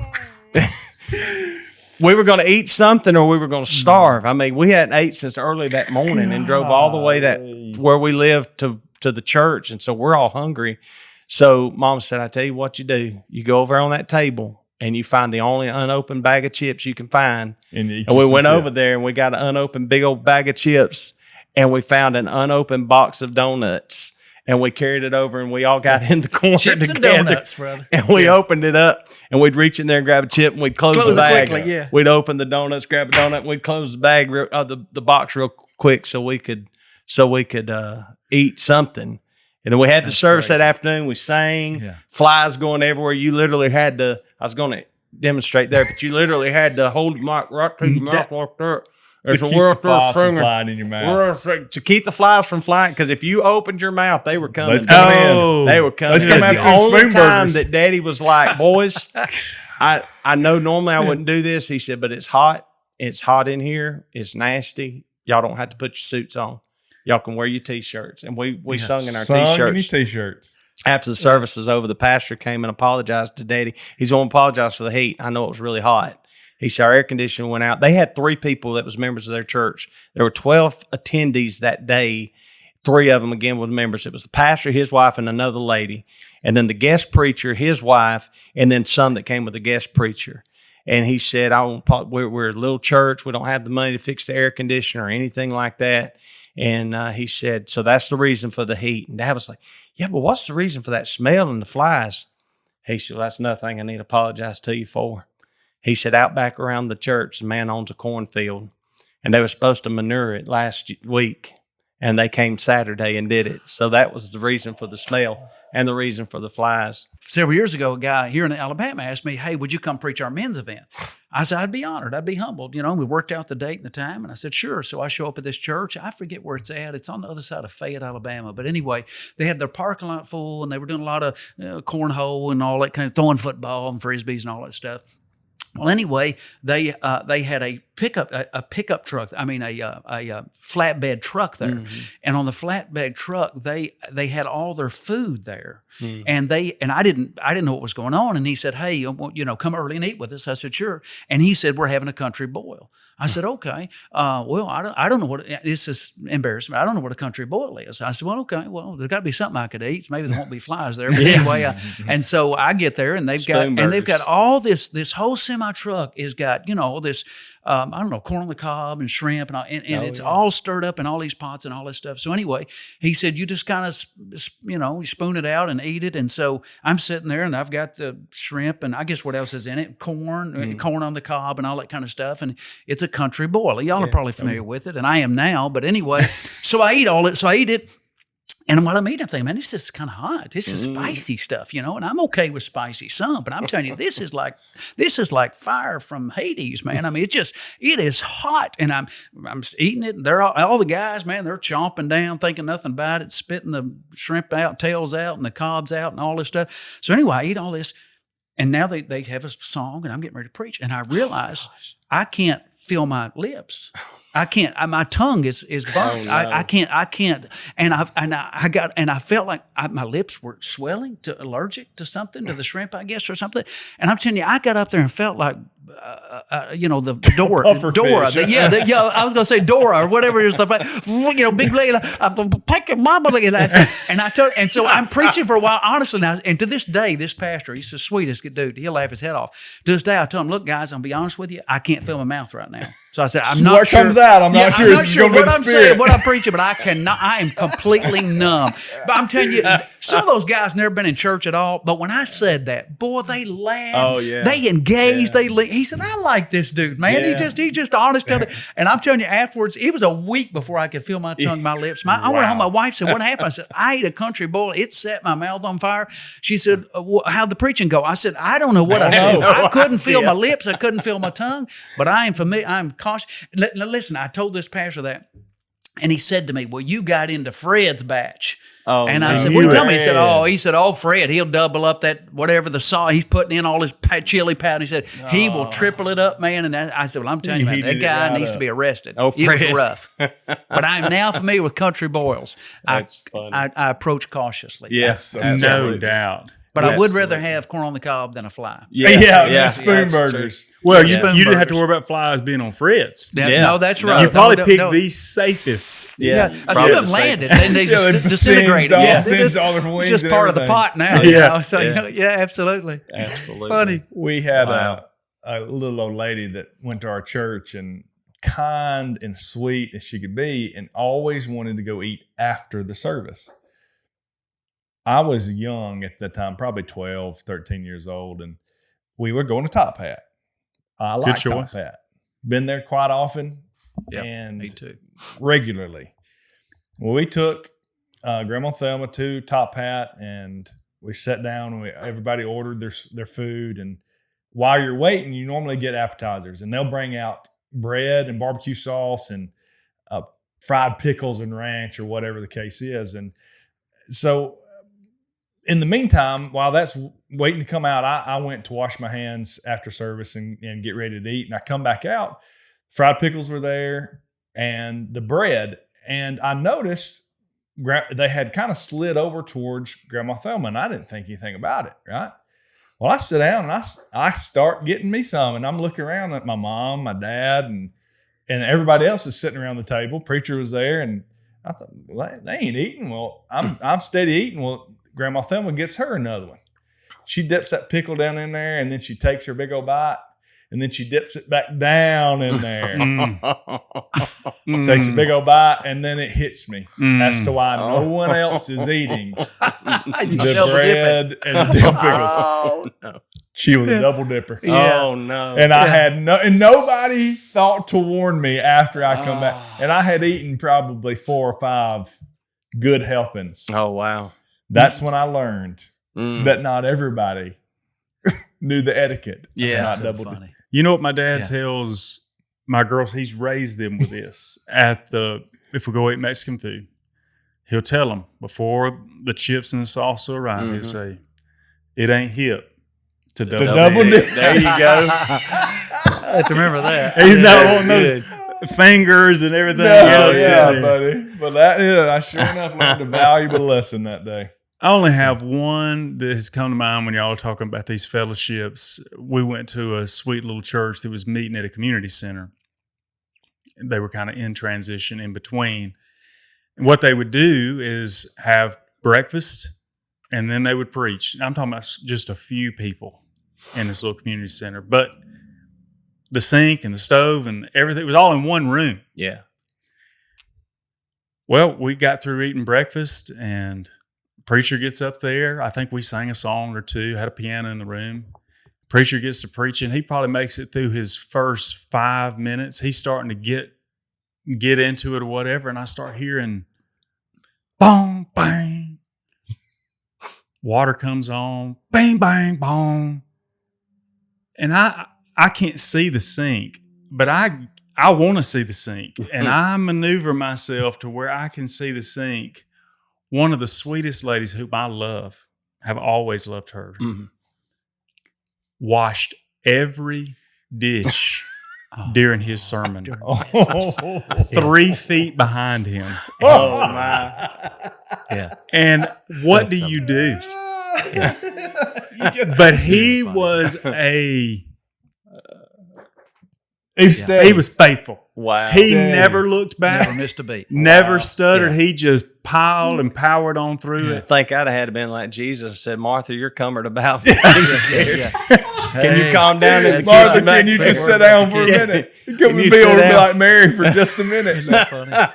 we were going to eat something or we were going to starve. I mean, we hadn't ate since early that morning and drove all the way where we lived to the church. And so we're all hungry. So Mom said, "I tell you what you do. You go over on that table and you find the only unopened bag of chips you can find." And we went over there and we got an unopened big old bag of chips, and we found an unopened box of donuts, and we carried it over, and we all got in the corner Chips together. and donuts, brother. And we opened it up, and we'd reach in there and grab a chip, and we'd close the bag. Quickly, yeah. We'd open the donuts, grab a donut, and we'd close the bag, the box real quick, so we could eat something. And then we had the service that afternoon. We sang, flies going everywhere. You literally had to. I was going to demonstrate there, but you literally had to hold the mic right to your mouth like that. To keep the flies from flying in your mouth. To keep the flies from flying, because if you opened your mouth, they were coming. Let's come in. They were coming. Let's come That's after the only spoon time burgers. that Daddy was like, "Boys, I know normally I wouldn't do this." He said, "But it's hot. It's hot in here. It's nasty. Y'all don't have to put your suits on. Y'all can wear your T-shirts." And we sung in our T-shirts. T-shirts. After the service was over, the pastor came and apologized to Daddy. He's going to apologize for the heat. I know it was really hot. He said our air conditioning went out. They had 3 people that was members of their church. There were 12 attendees that day. 3 of them, again, were members. It was the pastor, his wife, and another lady. And then the guest preacher, his wife, and then some that came with the guest preacher. And he said, we're a little church. We don't have the money to fix the air conditioner or anything like that. And he said, so that's the reason for the heat. And Dad was like, "Yeah, but what's the reason for that smell and the flies?" He said, "Well, that's nothing I need to apologize to you for." He said, out back around the church, the man owns a cornfield, and they were supposed to manure it last week, and they came Saturday and did it. So that was the reason for the smell and the reason for the flies. Several years ago, a guy here in Alabama asked me, "Hey, would you come preach our men's event?" I said, "I'd be honored. I'd be humbled." We worked out the date and the time, and I said, "Sure." So I show up at this church. I forget where it's at. It's on the other side of Fayette, Alabama. But anyway, they had their parking lot full, and they were doing a lot of cornhole and all that kind of throwing football and frisbees and all that stuff. Well, anyway, they had a pickup truck. I mean, a flatbed truck there, and on the flatbed truck, they had all their food there, and I didn't know what was going on. And he said, "Hey, come early and eat with us." I said, "Sure." And he said, "We're having a country boil." I said, "Okay. Well, I don't know what this is embarrassment. I don't know what a country boil is." I said, "Well, okay. Well, there's got to be something I could eat. Maybe there won't be flies there." But anyway, and so I get there, and they've got all this whole semi truck has got this. I don't know, corn on the cob and shrimp and it's all stirred up in all these pots and all this stuff. So anyway, he said, "You just kind of, you spoon it out and eat it." And so I'm sitting there and I've got the shrimp and I guess what else is in it? Corn on the cob and all that kind of stuff. And it's a country boil. Y'all are probably familiar with it, and I am now. But anyway, so I eat all it. So I eat it. And while I'm eating, I'm thinking, man, this is kind of hot. This is spicy stuff, and I'm okay with spicy some, but I'm telling you, this is like fire from Hades, man. I mean, it is hot, and I'm eating it. And they're all the guys, man, they're chomping down, thinking nothing about it, spitting the shrimp out, tails out, and the cobs out, and all this stuff. So anyway, I eat all this, and now they have a song, and I'm getting ready to preach, and I realize I can't feel my lips. I can't. My tongue is burnt. Oh, no. I can't. And I felt like my lips were swelling, allergic to something, to the shrimp, I guess, or something. And I'm telling you, I got up there and felt like the Dora. Puffer Dora. fish. I was going to say Dora or whatever it is. Big lady. I'm taking mama. And so I'm preaching for a while, honestly now. And to this day, this pastor, he's the sweetest dude. He'll laugh his head off. To this day, I tell him, look, guys, I'm going to be honest with you. I can't feel my mouth right now. So I said, I'm not what sure. comes out, I'm not sure. I'm not It's sure gonna be what the I'm spirit. saying, what I'm preaching, but I cannot. I am completely numb. But I'm telling you, some of those guys never been in church at all. But when I said that, boy, they laughed. Oh, yeah. They engaged. He said, I like this dude, man. Yeah. He just honest. And I'm telling you, afterwards, it was a week before I could feel my tongue, my lips. I went home. My wife said, what happened? I said, I ate a country boil. It set my mouth on fire. She said, how'd the preaching go? I said, I don't know what I said. I couldn't feel my lips. I couldn't feel my tongue. But I am familiar. I'm cautious. Listen, I told this pastor that, and he said to me, well, you got into Fred's batch. Oh, and I no. said, what do you tell me? He said, Fred, he'll double up that, whatever the sauce, he's putting in all his chili powder. He said, he will triple it up, man. And I said, well, I'm telling you, man, that guy needs to be arrested. Oh, it was Fred. rough. But I am now familiar with country boils. That's funny. I approach cautiously. Yes, No absolutely. doubt. But I would rather have corn on the cob than a fly. Yeah, spoon that's burgers. Well, Yeah. you didn't have to worry about flies being on Fred's. Yeah. No, that's No. right. You probably No, picked no. the safest. Yeah. A few Probably of them the landed, safest. and they Yeah, just they disintegrated. singed all- Yeah, singed all their wings just and part of the everything. pot now. Yeah. So Yeah. absolutely. Absolutely. Funny. We had Wow. a little old lady that went to our church, and kind and sweet as she could be, and always wanted to go eat after the service. I was young at the time, probably 12, 13 years old, and we were going to Top Hat. I like Top choice. Hat. Been there quite often and Me too. regularly. Well, we took Grandma Thelma to Top Hat, and we sat down, and everybody ordered their food. And while you're waiting, you normally get appetizers, and they'll bring out bread and barbecue sauce and fried pickles and ranch or whatever the case is. And so in the meantime, while that's waiting to come out, I went to wash my hands after service and get ready to eat. And I come back out, fried pickles were there and the bread. And I noticed they had kind of slid over towards Grandma Thelma, and I didn't think anything about it, right? Well, I sit down and I start getting me some, and I'm looking around at my mom, my dad, and everybody else is sitting around the table. Preacher was there, and I thought, well, they ain't eating. Well, I'm steady eating. Well, Grandma Thelma gets her another one. She dips that pickle down in there, and then she takes her big old bite, and then she dips it back down in there. Takes a big old bite, and then it hits me as to why no one else is eating the bread and the dip pickles. Oh, no. She was a double dipper. Oh, no. And I had and nobody thought to warn me after I come back. And I had eaten probably 4 or 5 good helpings. Oh, wow. That's when I learned Mm. that not everybody knew the etiquette. Yeah, of not That's so double funny. You know what my dad Yeah. tells my girls? He's raised them with this. If we go eat Mexican food, he'll tell them before the chips and the salsa arrive. He'll say, "It ain't hip to double, double dip." dip. There you go. I have to remember that. He's not That's wanting those good. fingers and everything. No, else in yeah, there. buddy. But I sure enough learned a valuable lesson that day. I only have one that has come to mind when y'all are talking about these fellowships. We went to a sweet little church that was meeting at a community center. They were kind of in transition in between. And what they would do is have breakfast and then they would preach. I'm talking about just a few people in this little community center, but the sink and the stove and everything, it was all in one room. Yeah. Well, we got through eating breakfast and preacher gets up there. I think we sang a song or two, had a piano in the room. Preacher gets to preaching. He probably makes it through his first 5 minutes. He's starting to get into it or whatever. And I start hearing boom, bang. Water comes on, bang, bang, boom. And I can't see the sink, but I want to see the sink. And I maneuver myself to where I can see the sink. One of the sweetest ladies whom I love, have always loved her, washed every dish during his sermon. 3 feet behind him. Oh, my. Yeah. And what do you do? But he was He was faithful. Wow. He Steady. never looked back. Never missed a beat. Never stuttered. Yeah. He just piled and powered on through I it. think I'd have had to been like Jesus said, Martha, you're coming about. Yeah. Can you calm down? And Martha, can you just sit down for a minute? Come Can you and be sit over down? like Mary for just a minute.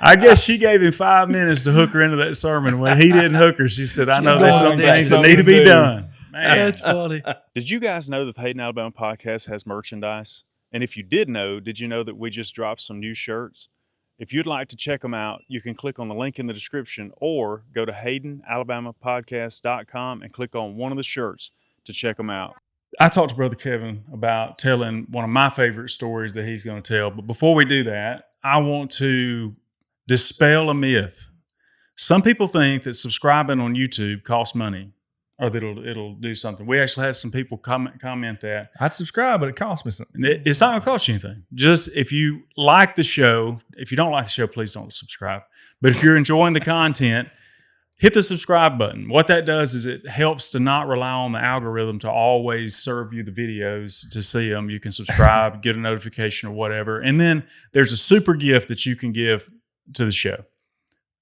I guess she gave him 5 minutes to hook her into that sermon. When he didn't hook her, she said, I know there's some going things to that need to be do. done. Man. That's funny. Did you guys know that the Hayden Alabama podcast has merchandise? And if you did know, did you know that we just dropped some new shirts? If you'd like to check them out, you can click on the link in the description or go to haydenalabamapodcast.com and click on one of the shirts to check them out. I talked to Brother Kevin about telling one of my favorite stories that he's going to tell. But before we do that, I want to dispel a myth. Some people think that subscribing on YouTube costs money or that it'll do something. We actually had some people comment that. I'd subscribe, but it costs me something. It's not going to cost you anything. Just if you like the show, if you don't like the show, please don't subscribe. But if you're enjoying the content, hit the subscribe button. What that does is it helps to not rely on the algorithm to always serve you the videos to see them. You can subscribe, get a notification or whatever. And then there's a super gift that you can give to the show.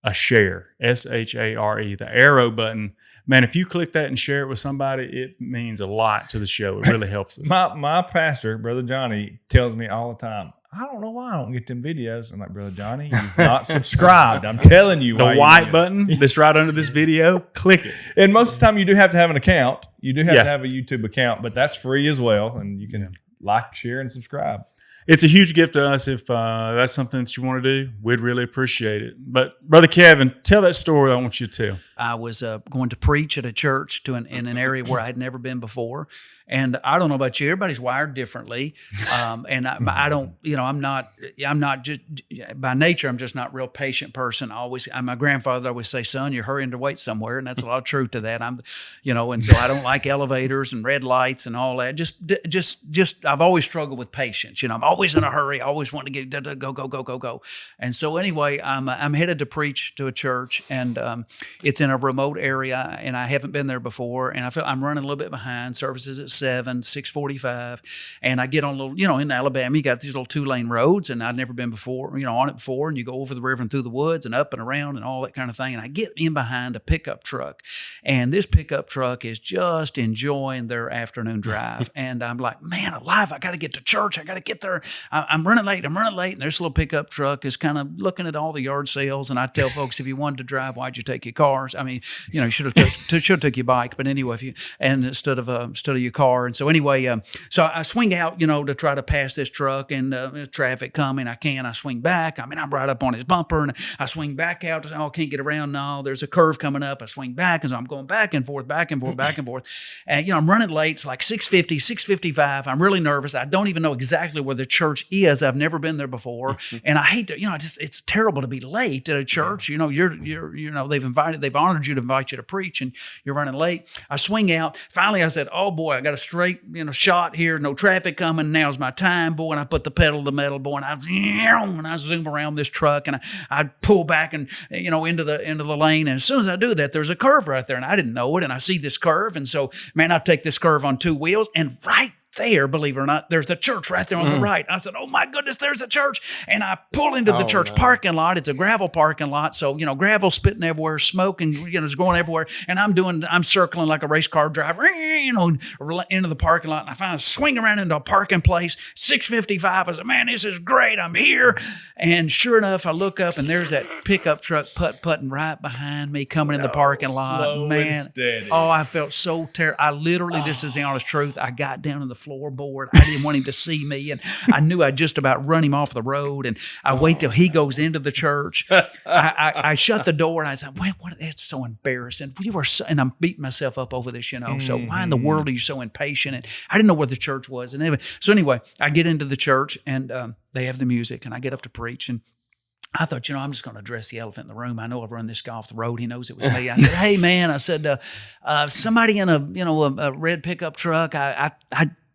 A share, S-H-A-R-E, the arrow button. Man, if you click that and share it with somebody, it means a lot to the show. It really helps us. My pastor, Brother Johnny, tells me all the time, I don't know why I don't get them videos. I'm like, Brother Johnny, you've not subscribed. I'm telling you. The white button that's right under this video, click it. And most of the time you do have to have an account. You do have Yeah. to have a YouTube account, but that's free as well. And you can like, share, and subscribe. It's a huge gift to us. If that's something that you want to do, we'd really appreciate it. But Brother Kevin, tell that story I want you to tell. I was going to preach at a church in an area where I had never been before. And I don't know about you, everybody's wired differently. And I don't, I'm not just, by nature, I'm just not a real patient person. My grandfather always say, son, you're hurrying to wait somewhere. And that's a lot of truth to that. And so I don't like elevators and red lights and all that. Just, I've always struggled with patience. I'm always in a hurry. I always want to get go. And so anyway, I'm headed to preach to a church and it's in a remote area and I haven't been there before. And I feel I'm running a little bit behind. Services at 6:45, and I get on a little, in Alabama, you got these little 2-lane roads, and I'd never been before, on it before, and you go over the river and through the woods and up and around and all that kind of thing. And I get in behind a pickup truck, and this pickup truck is just enjoying their afternoon drive. And I'm like, man alive, I got to get to church. I got to get there. I'm running late. And this little pickup truck is kind of looking at all the yard sales. And I tell folks, if you wanted to drive, why'd you take your cars? I mean, you should have took your bike, but anyway, instead of your car. And so anyway, so I swing out, to try to pass this truck and traffic coming. I swing back. I'm right up on his bumper and I swing back out. Oh, I can't get around. No, there's a curve coming up. I swing back. And so I'm going back and forth. And, I'm running late. It's like 6:50, 6:55. I'm really nervous. I don't even know exactly where the church is. I've never been there before. And I hate to, it's terrible to be late at a church. They've honored you to invite you to preach and you're running late. I swing out. Finally, I said, oh boy, I got a straight, shot here, no traffic coming. Now's my time, boy. And I put the pedal to the metal, boy, and I zoom around this truck and I pull back and, into the lane. And as soon as I do that, there's a curve right there and I didn't know it. And I see this curve. And so, man, I take this curve on 2 wheels and right there, believe it or not, there's the church right there on the right. I said, oh my goodness, there's the church. And I pull into the church parking lot. It's a gravel parking lot. So, gravel spitting everywhere, smoke and, it's going everywhere. And I'm circling like a race car driver, into the parking lot. And I finally swing around into a parking place, 6:55. I said, man, this is great. I'm here. And sure enough, I look up and there's that pickup truck putting right behind me coming in the parking lot. Man, I felt so terrible. I literally, this is the honest truth. I got down on the floorboard. I didn't want him to see me, and I knew I'd just about run him off the road. And I wait till he goes into the church. I shut the door, and I said, "Wait, what? That's so embarrassing." And I'm beating myself up over this, So why in the world are you so impatient? And I didn't know where the church was. And anyway, I get into the church, and they have the music, and I get up to preach, and I thought, I'm just going to address the elephant in the room. I know I've run this guy off the road. He knows it was me. I said, hey, man, somebody in a red pickup truck, I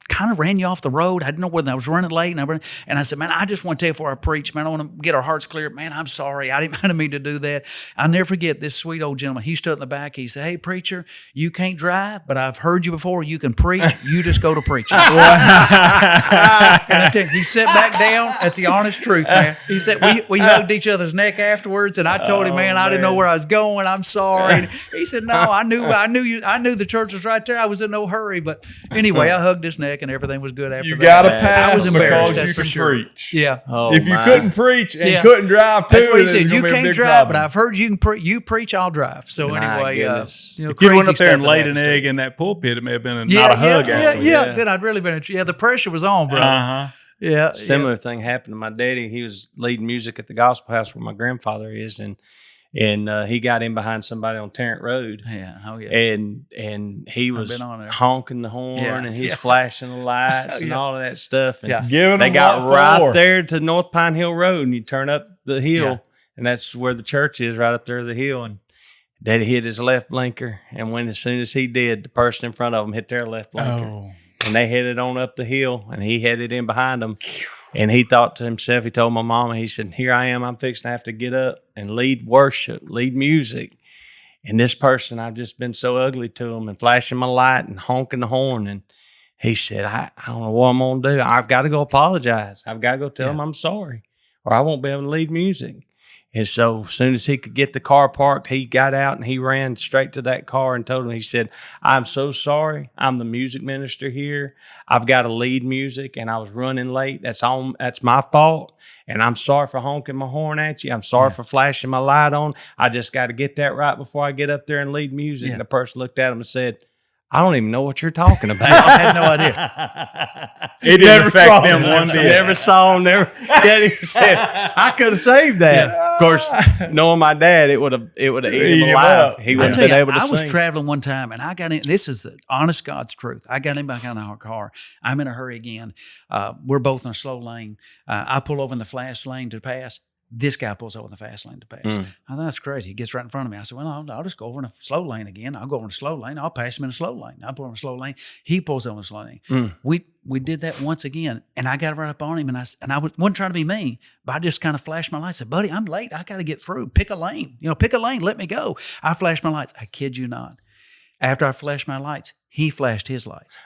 kind of ran you off the road. I didn't know whether I was running late. And I said, man, I just want to tell you before I preach, man, I want to get our hearts clear. Man, I'm sorry. I didn't mean to do that. I'll never forget this sweet old gentleman. He stood in the back. He said, hey, preacher, you can't drive, but I've heard you before. You can preach. You just go to preaching. And I tell you, he sat back down. That's the honest truth, man. He said, we hugged each other's neck afterwards. And I told him, man, I didn't know where I was going. I'm sorry. And he said, no, I knew the church was right there. I was in no hurry. But anyway, I hugged his neck and everything was good after that. You got to pass I was embarrassed, because that's you for can sure. preach. Yeah. If you couldn't preach and couldn't drive too, that's what he said. then You it's gonna be a can't big drive, problem. but I've heard you can you preach, I'll drive. So My anyway, goodness. If you went up there and stuff laid that an happens. egg in that pulpit, it may have been not a hug. Actually. Then I'd really been. The pressure was on, bro. Yeah. Similar thing happened to my daddy. He was leading music at the gospel house where my grandfather is, and he got in behind somebody on Tarrant Road. Yeah. Oh yeah. And he was been on there. honking the horn and he's flashing the lights and all of that stuff. And Giving they them got what right for. there to North Pine Hill Road, and you turn up the hill, and that's where the church is, right up there the hill. And Daddy hit his left blinker, and as soon as he did, the person in front of him hit their left blinker. Oh. And they headed on up the hill, and he headed in behind them. And he thought to himself, he told my mama, he said, here I am, I'm fixing to have to get up and lead worship, lead music. And this person, I've just been so ugly to him and flashing my light and honking the horn. And he said, I don't know what I'm going to do. I've got to go apologize. I've got to go tell him I'm sorry, or I won't be able to lead music. And so as soon as he could get the car parked, he got out and he ran straight to that car and told him, he said, I'm so sorry. I'm the music minister here. I've got to lead music and I was running late. That's my fault. And I'm sorry for honking my horn at you. I'm sorry for flashing my light on. I just got to get that right before I get up there and lead music. And the person looked at him and said, I don't even know what you're talking about. I had no idea. It didn't affect them one bit. Never saw him. Daddy said, I could have saved that. Of course, knowing my dad, it would have eaten him alive. He would have been able to I was sing. traveling one time and I got in. This is the honest God's truth. I got in back in our car. I'm in a hurry again. We're both in a slow lane. I pull over in the fast lane to pass. This guy pulls over in the fast lane to pass. I thought, that's crazy. He gets right in front of me. I said, well, I'll just go over in a slow lane again. I'll go over in a slow lane. I'll pass him in a slow lane. I'll pull over in a slow lane. He pulls over in a slow lane. We did that once again, and I got right up on him, and I wasn't trying to be mean, but I just kind of flashed my lights. I said, buddy, I'm late. I got to get through. Pick a lane. Pick a lane. Let me go. I flashed my lights. I kid you not. After I flashed my lights, he flashed his lights.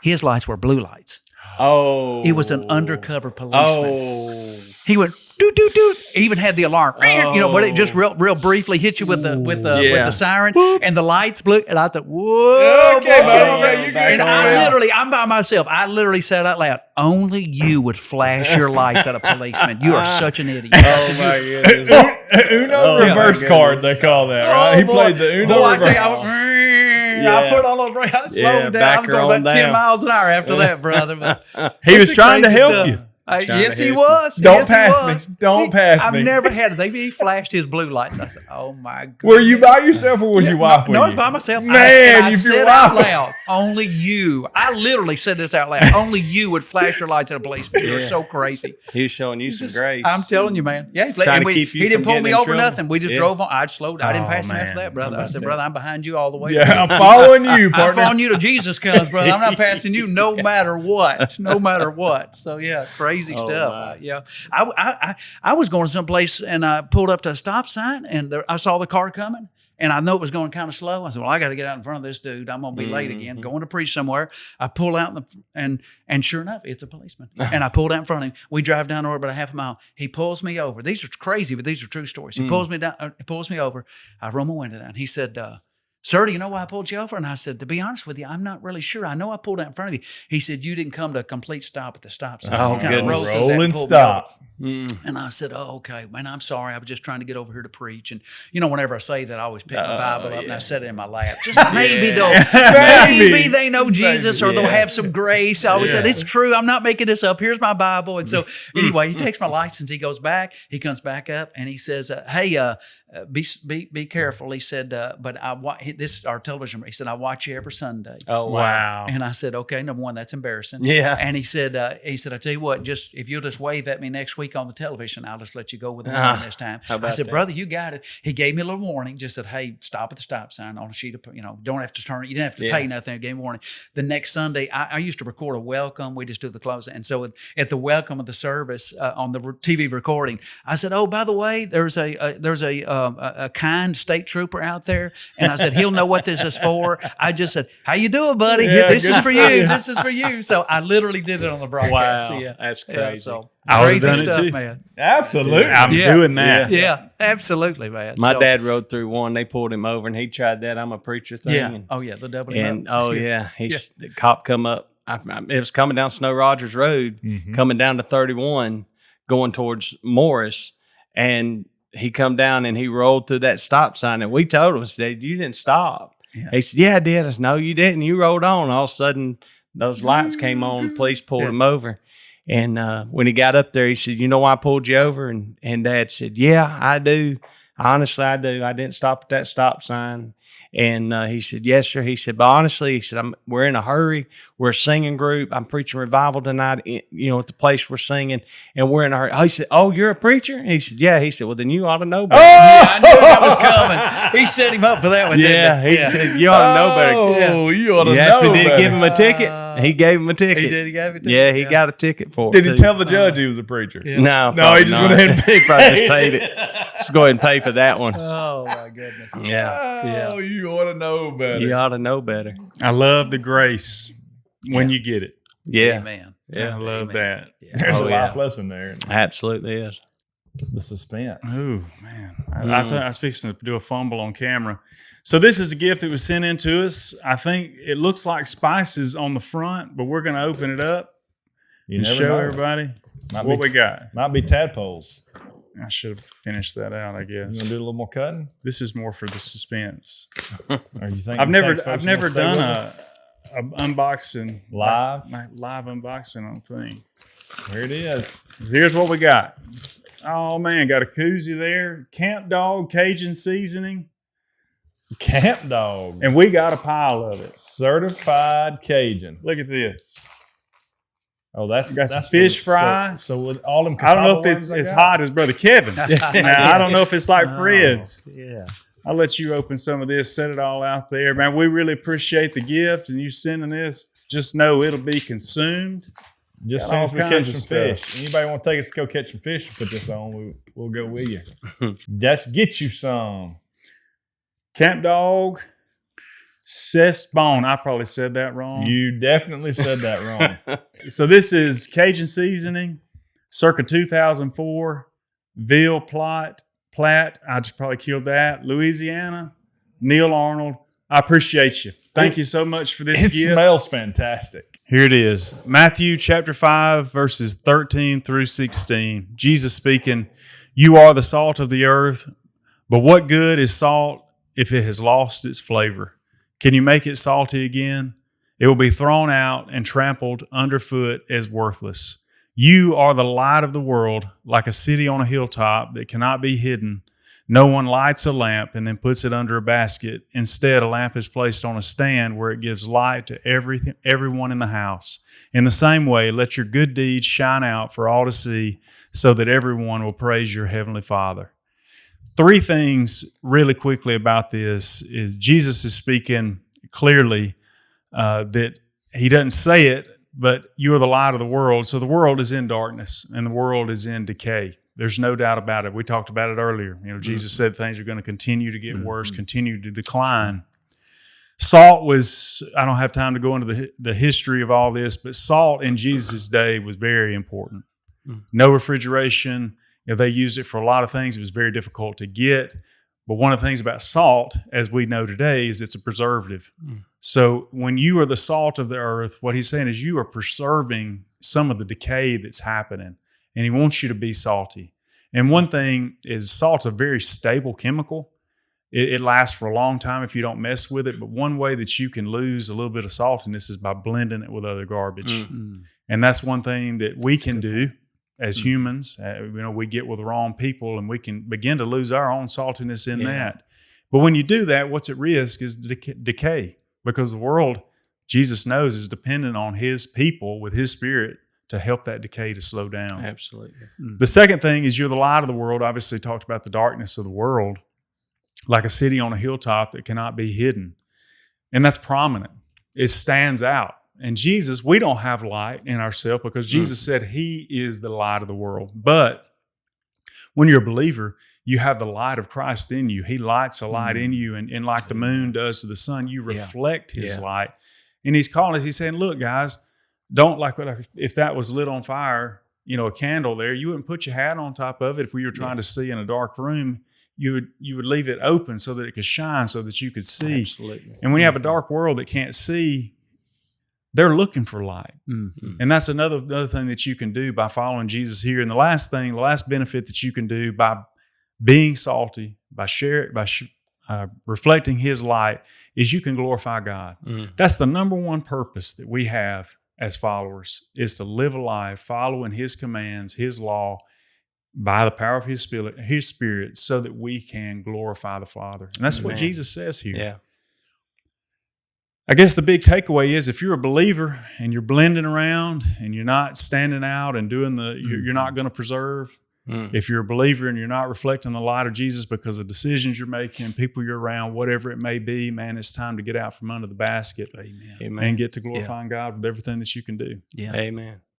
His lights were blue lights. Oh. It was an undercover policeman. He went doot doot doot. He even had the alarm, but it just real briefly hit you with the siren and the lights blew. And I thought, whoa, Okay, and I'm by myself. I literally said out loud, only you would flash your lights at a policeman. You are such an idiot. Oh my goodness. Uno reverse card, they call that, right? He played the Uno reverse. I put on a brake. I slowed down. I'm going about 10 miles an hour after that, brother. But He was trying to help you. Yes, he was. Don't pass me. Don't pass me. I've never had it. He flashed his blue lights. I said, "Oh my god." Were you by yourself or was your wife with you? No, I was by myself. Man, I if said your out wife. loud, only you. I literally said this out loud. Only you would flash your lights at a policeman. You're so crazy. He was showing you some grace. I'm telling you, man. Yeah, Trying to keep you he didn't from pull me getting in over trouble. nothing. We just drove on. I slowed. I didn't pass him man. after that, brother. I said, brother, I'm behind you all the way. Yeah, I'm following you, I'm partner. following you to Jesus comes, brother. I'm not passing you no matter what. No matter what. So yeah, crazy stuff. my. Yeah. I was going someplace and I pulled up to a stop sign and I saw the car coming and I know it was going kind of slow. I said, well, I got to get out in front of this dude. I'm going to be late again, going to preach somewhere. I pull out and sure enough, it's a policeman. And I pulled out in front of him. We drive down the road about a half a mile. He pulls me over. These are crazy, but these are true stories. He pulls me down. He pulls me over. I roll my window down. He said, sir, do you know why I pulled you over? And I said, to be honest with you, I'm not really sure. I know I pulled out in front of you. He said, you didn't come to a complete stop at the stop sign. Oh, You kinda goodness. rolled through that and Rolling pulled me over. stop. And I said, oh, okay, man, I'm sorry. I was just trying to get over here to preach. And, whenever I say that, I always pick my Bible up and I set it in my lap. Just maybe maybe they know Jesus or they'll have some grace. I always said, it's true. I'm not making this up. Here's my Bible. And so anyway, he takes my license. He goes back. He comes back up and he says, hey, be careful. He said, but this is our television. He said, I watch you every Sunday. Oh, wow. And I said, okay, number one, that's embarrassing. Yeah. And he said, I tell you what, if you'll just wave at me next week, week on the television. I'll just let you go with the warning this time. I said, brother, you got it. He gave me a little warning, just said, hey, stop at the stop sign on a sheet of, don't have to turn it. You didn't have to pay nothing. He gave me a warning. The next Sunday, I used to record a welcome. We just do the closing. And so at the welcome of the service on the TV recording, I said, oh, by the way, there's a kind state trooper out there. And I said, he'll know what this is for. I just said, how you doing, buddy? This is for you. This is for you. So I literally did it on the broadcast. Wow, that's crazy. So I would have crazy done it stuff, too. man. Absolutely. I'm doing that. Yeah, absolutely, man. My dad rode through one. They pulled him over, and he tried that "I'm a preacher" thing. Yeah. And, Oh yeah, the double. The cop come up. It was coming down Snow Rogers Road, coming down to 31, going towards Morris, and he come down and he rolled through that stop sign, and we told him, "Said you didn't stop." Yeah. He said, "Yeah, I did." I said, "No, you didn't. You rolled on." All of a sudden, those lights came on. Police pulled him over. And when he got up there, he said, "You know why I pulled you over?" And Dad said, "Yeah, I do. Honestly, I do. I didn't stop at that stop sign." And he said, "Yes, sir." He said, "But honestly," he said, we're in a hurry. We're a singing group. I'm preaching revival tonight, at the place we're singing, and we're in a hurry." He said, "Oh, you're a preacher?" And he said, "Yeah." He said, "Well, then you ought to know better." Yeah, I knew that was coming. He set him up for that one, didn't he? He said, "You ought to know better." Oh, you ought to You know asked me, did better. he give him a ticket? He gave him a ticket. He did. He gave it to Yeah, him. he got a ticket for it. Did he too. tell the judge he was a preacher? Yeah. No, No, he just went ahead and he probably just paid it. Just go ahead and pay for that one. Oh my goodness. Yeah. Oh, you ought to know better. You ought to know better. I love the grace when you get it. Yeah. Amen. Yeah. I love that. Yeah. There's Oh, a yeah. life lesson there. Absolutely is. The suspense. Oh man, I thought I was fixing to do a fumble on camera. So this is a gift that was sent in to us. I think it looks like spices on the front, but we're going to open it up You and never show know. everybody Might what be- we got. Might be tadpoles. I should have finished that out, I You want guess. to do a little more cutting? This is more for the suspense. Or you think I've never folks I've will never stay done with a us? unboxing Live? my live unboxing on thing. Here it is. Here's what we got. Oh man, got a koozie there. Camp Dog Cajun seasoning. Camp Dog. And we got a pile of it. Certified Cajun. Look at this. Oh, that's Got some that's fish for- fry. So with all them, I don't know if cassava it's ones I as got? hot as Brother Kevin's. Now, I don't know if it's like Fred's. Yeah. I'll let you open some of this, set it all out there. Man, we really appreciate the gift and you sending this. Just know it'll be consumed. Just Got all since we catch kinds some of fish. Anybody want to take us to go catch some fish? Put this on. We'll go with you. Let's get you some. Camp Dog Cesbone. I probably said that wrong. You definitely said that wrong. So this is Cajun seasoning, circa 2004, Ville Platte. I just probably killed that. Louisiana, Neil Arnold. I appreciate you. Thank you so much for this It gift. smells fantastic. Here it is. Matthew chapter 5, verses 13 through 16. Jesus speaking, "You are the salt of the earth, but what good is salt if it has lost its flavor? Can you make it salty again? It will be thrown out and trampled underfoot as worthless. You are the light of the world, like a city on a hilltop that cannot be hidden. No one lights a lamp and then puts it under a basket. Instead, a lamp is placed on a stand where it gives light to everyone in the house. In the same way, let your good deeds shine out for all to see, so that everyone will praise your heavenly Father." Three things really quickly about this is Jesus is speaking clearly that he doesn't say it, but you are the light of the world. So the world is in darkness and the world is in decay. There's no doubt about it. We talked about it earlier. Jesus said things are going to continue to get worse, continue to decline. Salt was, I don't have time to go into the history of all this, but salt in Jesus' day was very important. No refrigeration. They used it for a lot of things. It was very difficult to get. But one of the things about salt, as we know today, is it's a preservative. So when you are the salt of the earth, what he's saying is you are preserving some of the decay that's happening. And he wants you to be salty. And one thing is salt's a very stable chemical. It lasts for a long time if you don't mess with it. But one way that you can lose a little bit of saltiness is by blending it with other garbage. And that's one thing that we can do as humans. We get with the wrong people and we can begin to lose our own saltiness in that. But when you do that, what's at risk is decay, because the world, Jesus knows, is dependent on his people with his spirit to help that decay to slow down. Absolutely. The second thing is you're the light of the world. Obviously talked about the darkness of the world, like a city on a hilltop that cannot be hidden. And that's prominent. It stands out. And Jesus, we don't have light in ourselves because Jesus said he is the light of the world. But when you're a believer, you have the light of Christ in you. He lights a light in you. And like the moon does to the sun, you reflect his light. And he's calling us, he's saying, look, guys, don't like if that was lit on fire, a candle there, you wouldn't put your hat on top of it if we were trying to see in a dark room. You would leave it open so that it could shine so that you could see. Absolutely. And when you have a dark world that can't see, they're looking for light. And that's another thing that you can do by following Jesus here. And the last benefit that you can do by being salty, by reflecting his light, is you can glorify God. That's the number one purpose that we have as followers, is to live a life following his commands, his law, by the power of his spirit, so that we can glorify the Father. And that's what Jesus says here. Yeah. I guess the big takeaway is if you're a believer and you're blending around and you're not standing out and doing you're not going to preserve. If you're a believer and you're not reflecting the light of Jesus because of decisions you're making, people you're around, whatever it may be, man, it's time to get out from under the basket. Amen. Amen. And get to glorifying God with everything that you can do. Yeah. Amen.